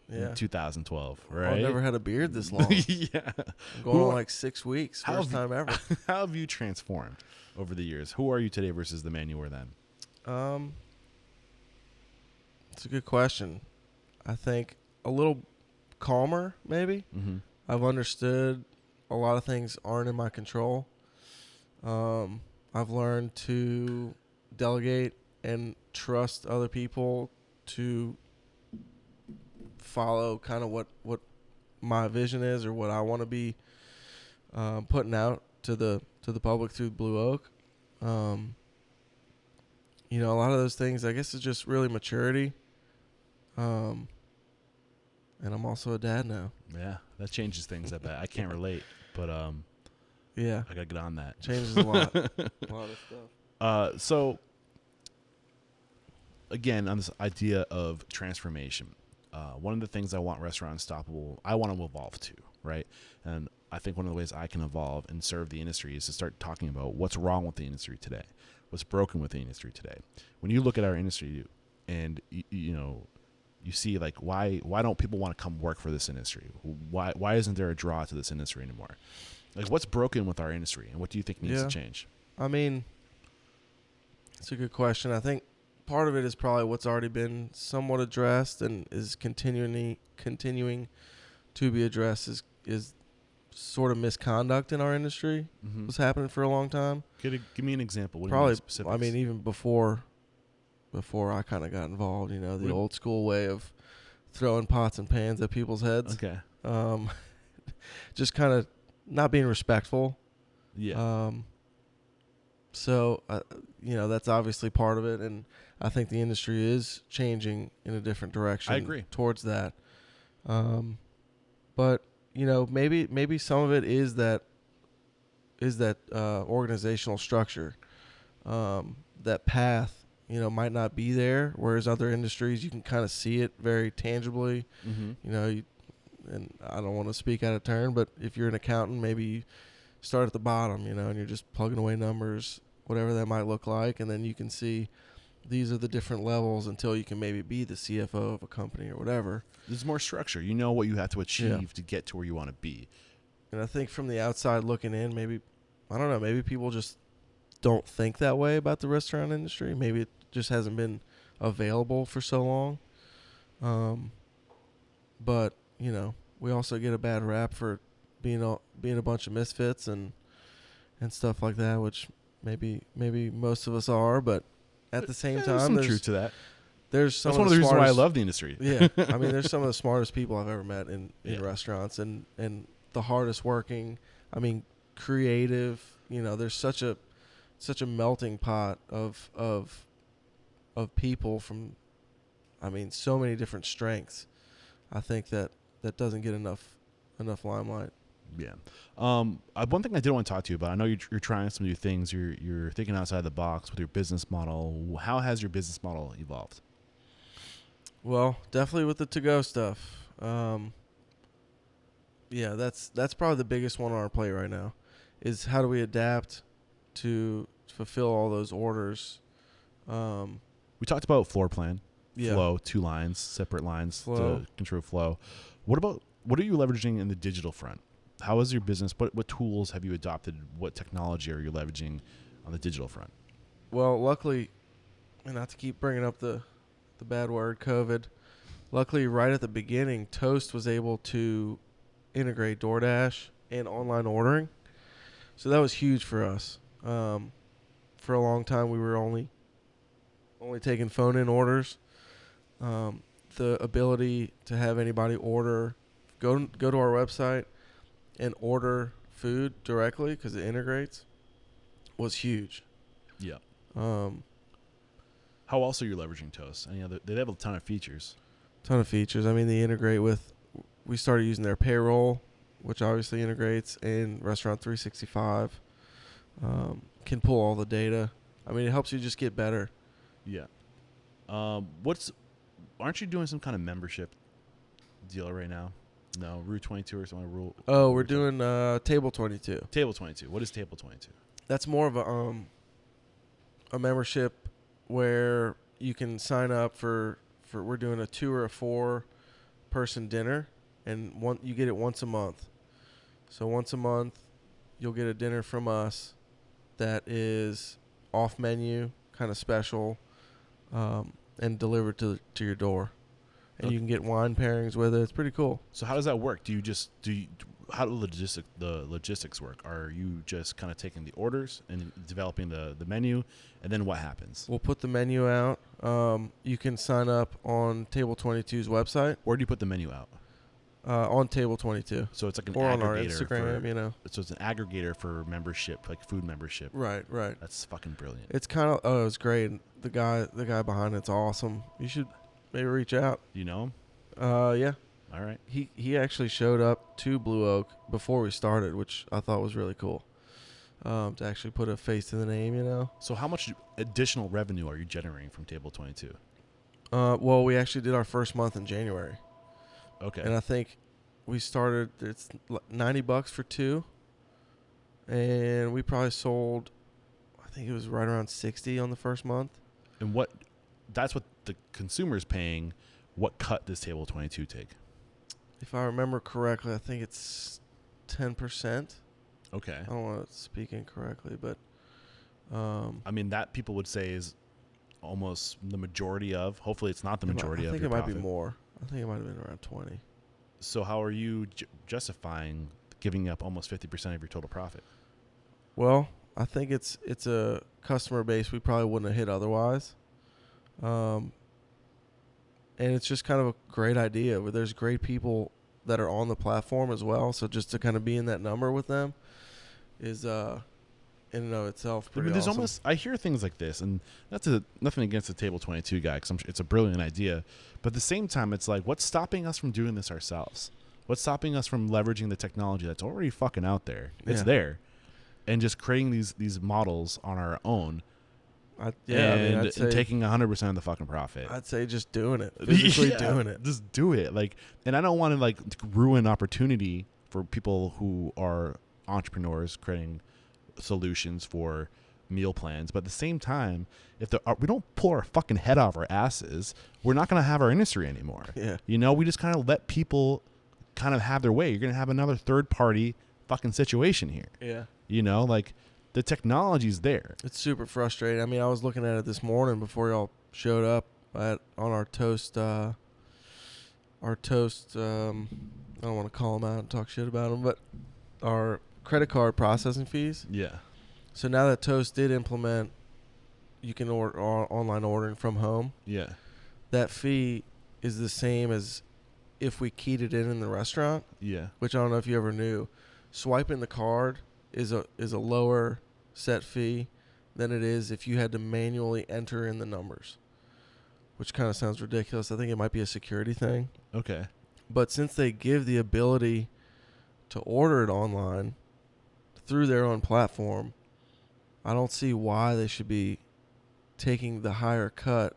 Yeah. In 2012, right? I've never had a beard this long. Yeah. I'm going on 6 weeks. First time ever. How have you transformed over the years? Who are you today versus the man you were then? It's a good question. I think a little calmer, maybe. Mm-hmm. I've understood a lot of things aren't in my control. I've learned to delegate and trust other people to follow kind of what my vision is or what I want to be putting out to the public through Blue Oak. You know, a lot of those things, I guess, is just really maturity. And I'm also a dad now. Yeah, that changes things. I bet I can't relate, but yeah, I gotta get on that. Changes a lot, a lot of stuff. So again, on this idea of transformation, one of the things I want Restaurant Unstoppable, I want to evolve to, right? And I think one of the ways I can evolve and serve the industry is to start talking about what's wrong with the industry today, what's broken with the industry today. When you look at our industry and you know, you see like why don't people want to come work for this industry? Why isn't there a draw to this industry anymore? Like, what's broken with our industry, and what do you think needs to change? I mean, it's a good question. I think part of it is probably what's already been somewhat addressed and is continuing to be addressed is sort of misconduct in our industry. Mm-hmm. Was happening for a long time. Give me an example. What Probably, do you mean specifics? I mean, even before I kind of got involved, you know, the old school way of throwing pots and pans at people's heads. Okay. Just kind of not being respectful. Yeah. So, you know, that's obviously part of it, and I think the industry is changing in a different direction. I agree. Towards that. But, you know, maybe some of it is that organizational structure. That path, you know, might not be there, whereas other industries you can kind of see it very tangibly. Mm-hmm. You know, and I don't want to speak out of turn, but if you're an accountant, maybe you start at the bottom, you know, and you're just plugging away numbers, whatever that might look like, and then you can see these are the different levels until you can maybe be the CFO of a company or whatever. There's more structure. You know what you have to achieve to get to where you want to be. And I think from the outside looking in, maybe, I don't know, maybe people just don't think that way about the restaurant industry. Maybe it just hasn't been available for so long. But, you know, we also get a bad rap for being a bunch of misfits and stuff like that, which maybe most of us are, but at the same time, there's some truth to that. That's one of the reasons why I love the industry. Yeah. I mean, there's some of the smartest people I've ever met in restaurants and the hardest working. I mean, creative, you know, there's such a melting pot of people from, I mean, so many different strengths. I think that doesn't get enough limelight. Yeah. One thing I did want to talk to you about, I know you're trying some new things. You're thinking outside the box with your business model. How has your business model evolved? Well, definitely with the to-go stuff. Yeah, that's probably the biggest one on our plate right now, is how do we adapt to fulfill all those orders. We talked about floor plan, flow, 2 lines, separate lines to control flow. What are you leveraging in the digital front? How is your business? What tools have you adopted? What technology are you leveraging on the digital front? Well, luckily, and not to keep bringing up the bad word, COVID, luckily right at the beginning, Toast was able to integrate DoorDash and online ordering. So that was huge for us. For a long time, we were only taking phone-in orders. The ability to have anybody order, go to our website and order food directly because it integrates, was huge. Yeah. How else are you leveraging Toast? They have a ton of features. I mean, they integrate with, we started using their payroll, which obviously integrates, and Restaurant 365. Can pull all the data. I mean, it helps you just get better. Yeah. Aren't you doing some kind of membership deal right now? No, Rue 22 or something. Rule. Oh, we're doing Table 22. Table 22. What is Table 22? That's more of a membership where you can sign up for we're doing a 2 or a 4 person dinner, and you get it once a month. So once a month, you'll get a dinner from us that is off menu, kind of special, and delivered to your door. And you can get wine pairings with it. It's pretty cool. So how does that work? how do the logistics work? Are you just kind of taking the orders and developing the menu, and then what happens? We'll put the menu out. You can sign up on Table 22's website. Where do you put the menu out? On Table 22. So it's like an or aggregator on our Instagram, So it's an aggregator for membership, like food membership. Right. That's fucking brilliant. It's kind of it was great. The guy behind it's awesome. You should maybe reach out. You know him? Yeah. All right. He actually showed up to Blue Oak before we started, which I thought was really cool. To actually put a face to the name, So how much additional revenue are you generating from Table 22? Well, we actually did our first month in January. Okay. And I think we started, it's $90 for 2. And we probably sold, I think it was right around 60 on the first month. And that's what the consumer's paying. What cut does Table 22 take? If I remember correctly, I think it's 10%. Okay. I don't want to speak incorrectly, but I mean, that people would say is almost the majority of. Hopefully, it's not the majority of. I think your it might profit. be more. I think it might have been around 20. So how are you justifying giving up almost 50% of your total profit? Well, I think it's a customer base we probably wouldn't have hit otherwise. And it's just kind of a great idea where there's great people that are on the platform as well. So just to kind of be in that number with them is in and of itself pretty There's awesome. I hear things like this, and that's nothing against the Table 22 guy, because it's a brilliant idea. But at the same time, it's like, what's stopping us from doing this ourselves? What's stopping us from leveraging the technology that's already fucking out there? It's there. And just creating these models on our own. I'd and say taking 100% of the fucking profit. I'd say just doing it. Physically doing it. Just do it. And I don't want to ruin opportunity for people who are entrepreneurs creating solutions for meal plans. But at the same time, if we don't pull our fucking head off our asses, we're not going to have our industry anymore. Yeah. We just kind of let people kind of have their way. You're going to have another third party fucking situation here. Yeah. The technology's there. It's super frustrating. I mean, I was looking at it this morning before y'all showed up on our toast. I don't want to call them out and talk shit about them, but our credit card processing fees. Yeah. So now that Toast did implement, you can order online ordering from home. Yeah. That fee is the same as if we keyed it in the restaurant. Yeah. Which I don't know if you ever knew. Swiping the card is a lower set fee than it is if you had to manually enter in the numbers, which kind of sounds ridiculous. I think it might be a security thing. Okay. But since they give the ability to order it online through their own platform, I don't see why they should be taking the higher cut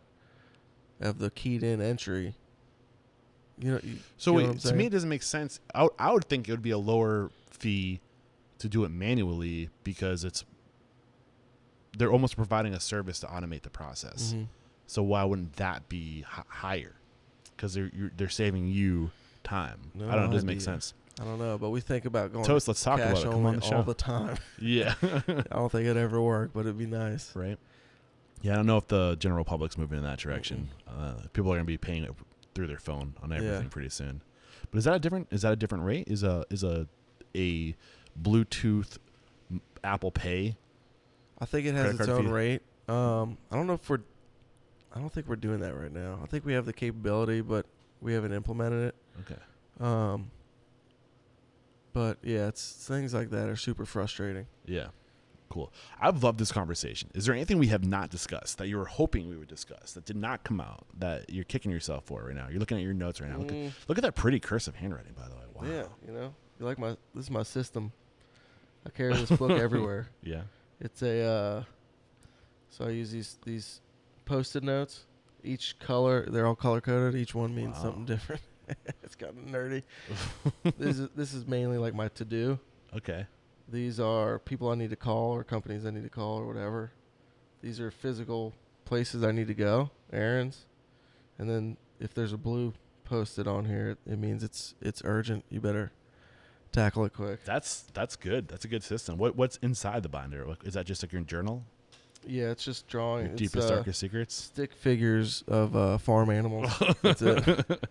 of the keyed in entry. To me, it doesn't make sense. I would think it would be a lower fee to do it manually because they're almost providing a service to automate the process. Mm-hmm. So why wouldn't that be higher? Because they're saving you time. No I don't know. It doesn't make idea. sense. I don't know, but we think about going Toast, let's talk cash about it. Come only on the show all the time. Yeah. I don't think it'd ever work, but it'd be nice. Right. Yeah, I don't know if the general public's moving in that direction. People are going to be paying it through their phone on everything pretty soon. But is that a different rate? Is a Bluetooth Apple Pay? I think it has Credit its card own fee? rate. I don't think we're doing that right now. I think we have the capability, but we haven't implemented it. Okay. But yeah, it's things like that are super frustrating. Yeah. Cool. I've loved this conversation. Is there anything we have not discussed that you were hoping we would discuss that did not come out that you're kicking yourself for right now? You're looking at your notes right now. Look at that pretty cursive handwriting, by the way. Wow. Yeah, you like this is my system. I carry this book everywhere. Yeah. It's so I use these Post-it notes. Each color, they're all color coded. Each one means something different. It's kind of nerdy. This is mainly like my to-do. Okay. These are people I need to call or companies I need to call or whatever. These are physical places I need to go, errands. And then if there's a blue Post-it on here, it means it's urgent. You better tackle it quick. That's good. That's a good system. What's inside the binder? Is that just like your journal? Yeah, it's just drawing. Your deepest, darkest secrets? Stick figures of farm animals. That's it.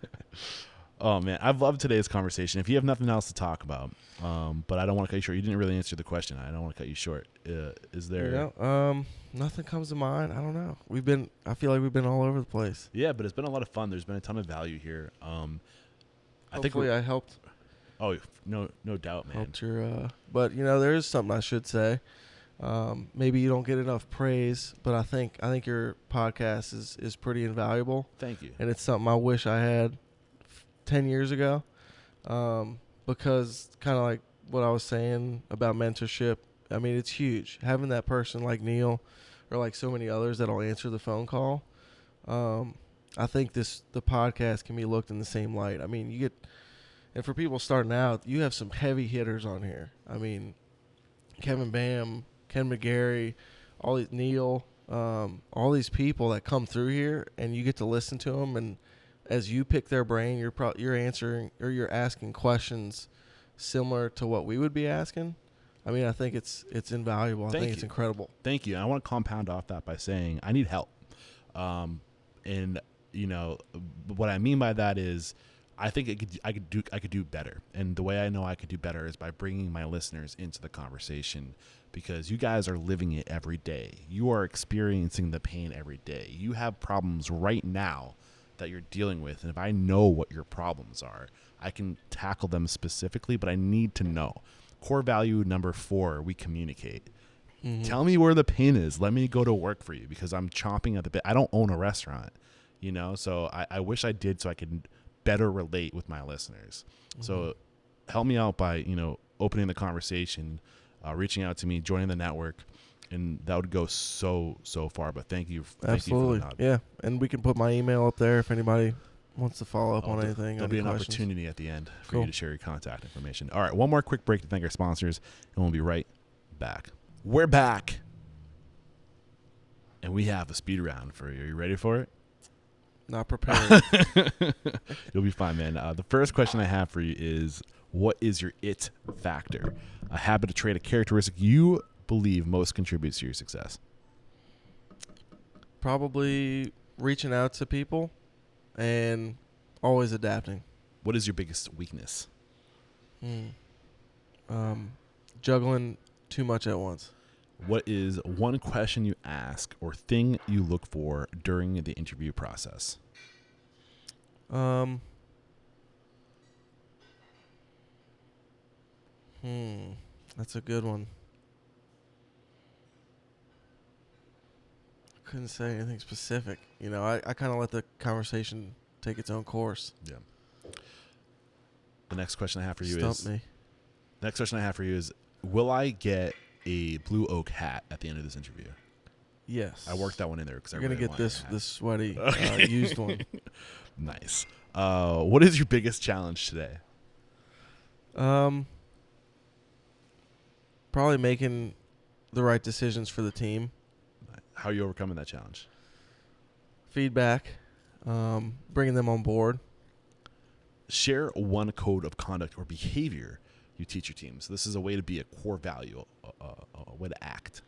Oh man, I've loved today's conversation. If you have nothing else to talk about, but I don't want to cut you short. You didn't really answer the question. I don't want to cut you short. Is there? Nothing comes to mind. I don't know. I feel like we've been all over the place. Yeah, but it's been a lot of fun. There's been a ton of value here. Hopefully I helped. Oh, no doubt, man. Helped your. But there is something I should say. Maybe you don't get enough praise, but I think your podcast is pretty invaluable. Thank you. And it's something I wish I had 10 years ago, because kind of like what I was saying about mentorship. I mean, it's huge having that person like Neil or like so many others that'll answer the phone call. I think the podcast can be looked in the same light. I mean, and for people starting out, you have some heavy hitters on here. I mean, Kevin Bam, Ken McGarry, Neil, all these people that come through here, and you get to listen to them. And as you pick their brain, you're answering or you're asking questions similar to what we would be asking. I mean, I think it's invaluable. I think it's incredible. Thank you. And I want to compound off that by saying I need help. And what I mean by that is I think I could do better. And the way I know I could do better is by bringing my listeners into the conversation, because you guys are living it every day. You are experiencing the pain every day. You have problems right now that you're dealing with. And if I know what your problems are, I can tackle them specifically, but I need to know. Core value number 4, we communicate. Mm-hmm. Tell me where the pain is. Let me go to work for you, because I'm chomping at the bit. I don't own a restaurant, so I wish I did, so I could better relate with my listeners. Mm-hmm. So help me out by, opening the conversation, reaching out to me, joining the network, and that would go so far. But thank you. Absolutely. Thank you for yeah. And we can put my email up there if anybody wants to follow up on anything. There'll be an opportunity at the end for you to share your contact information. All right, one more quick break to thank our sponsors, and we'll be right back. We're back, and we have a speed round for you. Are you ready for it? Not prepared. You'll be fine, man. The first question I have for you is, what is your it factor? A habit, a trait, a characteristic you believe most contributes to your success? Probably reaching out to people and always adapting. What is your biggest weakness? Juggling too much at once. What is one question you ask or thing you look for during the interview process? That's a good one. I couldn't say anything specific. I kind of let the conversation take its own course. Yeah. The next question I have for you Next question I have for you is, will I get a blue oak hat at the end of this interview? Yes. I worked that one in there because I'm going to get this sweaty used one. Nice. What is your biggest challenge today? Probably making the right decisions for the team. How are you overcoming that challenge? Feedback, bringing them on board. Share one code of conduct or behavior you teach your team. So this is a way to be a core value, a way to act.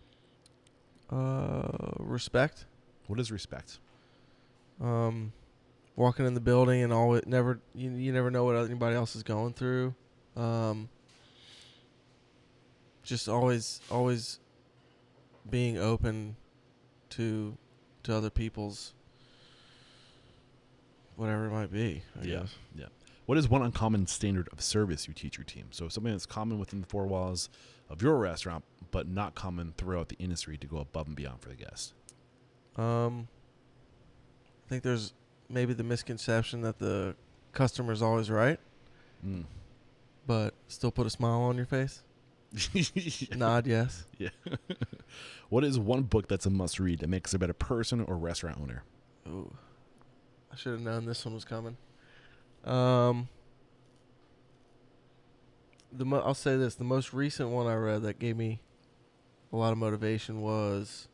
Respect. What is respect? Walking in the building and you never know what anybody else is going through. Just always being open to other people's whatever it might be, I guess. Yeah. What is one uncommon standard of service you teach your team? So something that's common within the 4 walls of your restaurant, but not common throughout the industry to go above and beyond for the guest. I think there's maybe the misconception that the customer's always right, but still put a smile on your face. Yeah. Nod yes. Yeah. What is one book that's a must read that makes a better person or restaurant owner? Ooh, I should have known this one was coming. I'll say this: the most recent one I read that gave me a lot of motivation was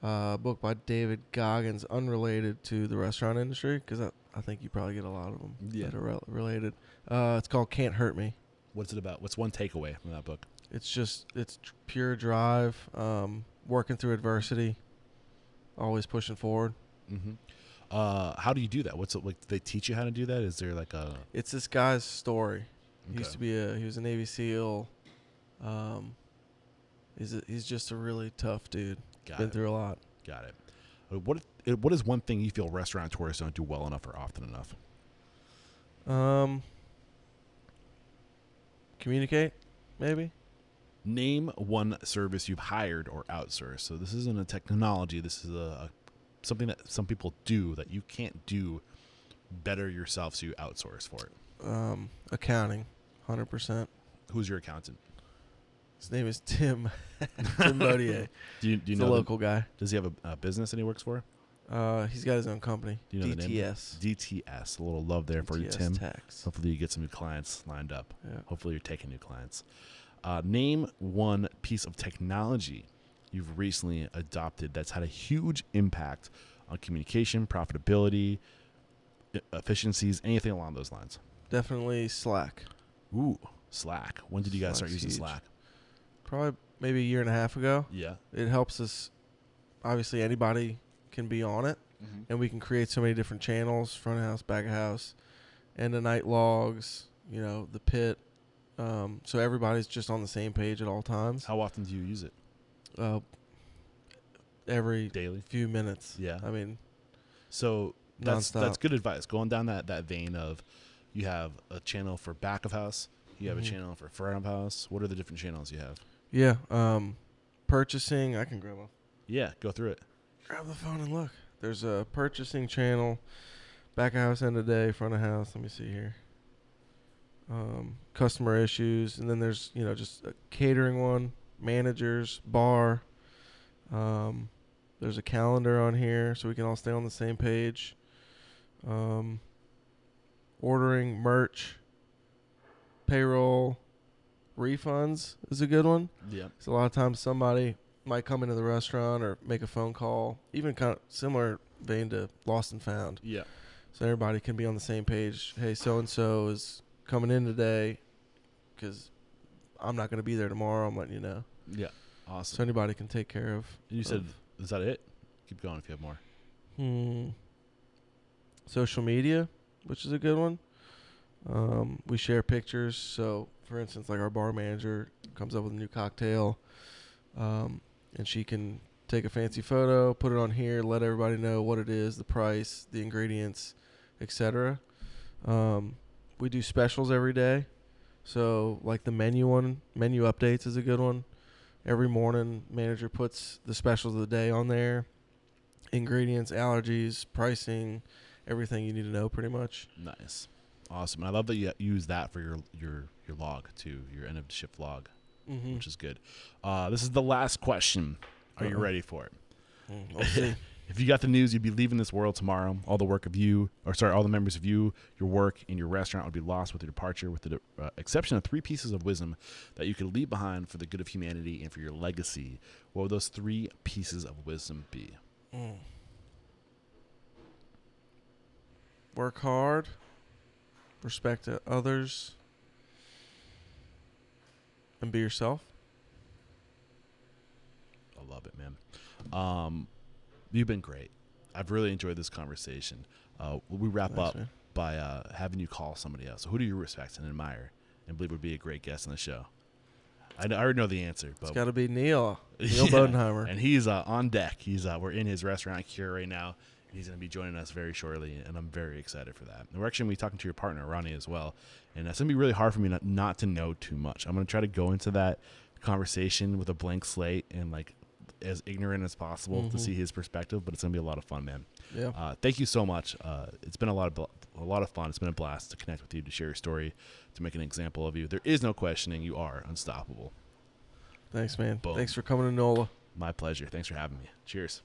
a book by David Goggins, unrelated to the restaurant industry, because I think you probably get a lot of them that are related. It's called "Can't Hurt Me." What's it about? What's one takeaway from that book? It's pure drive, working through adversity, always pushing forward. Mm-hmm. How do you do that? What's it like? Do they teach you how to do that? Is there like a? It's this guy's story. Okay. He was a Navy SEAL. He's just a really tough dude. Been through a lot. Got it. What is one thing you feel restaurateurs don't do well enough or often enough? Communicate, maybe. Name one service you've hired or outsourced. So this isn't a technology. This is something that some people do that you can't do better yourself, so you outsource for it. Accounting, 100%. Who's your accountant? His name is Tim. Tim Bodier. Do you He's know a local guy. Does he have a business that he works for? He's got his own company. Do you know DTS. the name? DTS. A little love there for you, Tim. Tax. Hopefully you get some new clients lined up. Yeah. Hopefully you're taking new clients. Name one piece of technology you've recently adopted that's had a huge impact on communication, profitability, efficiencies, anything along those lines. Definitely Slack. Ooh, Slack. When did you guys start using huge. Slack? Probably maybe a year and a half ago. Yeah. It helps us. Obviously, anybody can be on it, and we can create so many different channels: front of house, back of house, end of night logs. The pit. So everybody's just on the same page at all times. How often do you use it? Every Daily? few minutes. Yeah. I mean, so that's nonstop. good advice. Going down that vein of, you have a channel for back of house, you have a channel for front of house. What are the different channels you have? Yeah. Purchasing. I can grab Go through it. the phone and look. There's a purchasing channel, back of house, end of day, front of house. Let me see here. Customer issues, and then there's just a catering one, managers, bar. There's a calendar on here, so we can all stay on the same page. Ordering, merch, payroll, refunds is a good one. Yeah. So a lot of times somebody might come into the restaurant or make a phone call, even kind of similar vein to Lost and Found. Yeah. So everybody can be on the same page. Hey, so-and-so is coming in today because I'm not going to be there tomorrow. I'm letting you know. Yeah. Awesome. So anybody can take care of. You said, is that it? Keep going if you have more. Social media, which is a good one. We share pictures. So, for instance, like our bar manager comes up with a new cocktail, and she can take a fancy photo, put it on here, let everybody know what it is, the price, the ingredients, etc. We do specials every day. So, like the menu updates is a good one. Every morning, manager puts the specials of the day on there. Ingredients, allergies, pricing, everything you need to know pretty much. Nice. Awesome. And I love that you use that for your log too, your end of shift log, which is good. This is the last question. Are you ready for it? We'll see. If you got the news, you'd be leaving this world tomorrow. All the members of you, your work, and your restaurant would be lost with your departure, with the exception of 3 pieces of wisdom that you could leave behind for the good of humanity and for your legacy. What would those 3 pieces of wisdom be? Work hard, respect others, and be yourself. I love it, man. You've been great. I've really enjoyed this conversation. We wrap up by having you call somebody else. So who do you respect and admire and believe would be a great guest on the show? I already know the answer, but it's got to be Neil Bodenheimer, and he's on deck. We're in his restaurant here right now. He's going to be joining us very shortly, and I'm very excited for that. And we're actually going to be talking to your partner, Ronnie, as well. And it's going to be really hard for me not to know too much. I'm going to try to go into that conversation with a blank slate and like as ignorant as possible to see his perspective, but it's going to be a lot of fun, man. Yeah. Thank you so much. It's been a lot of fun. It's been a blast to connect with you, to share your story, to make an example of you. There is no questioning. You are unstoppable. Thanks, man. Boom. Thanks for coming to NOLA. My pleasure. Thanks for having me. Cheers.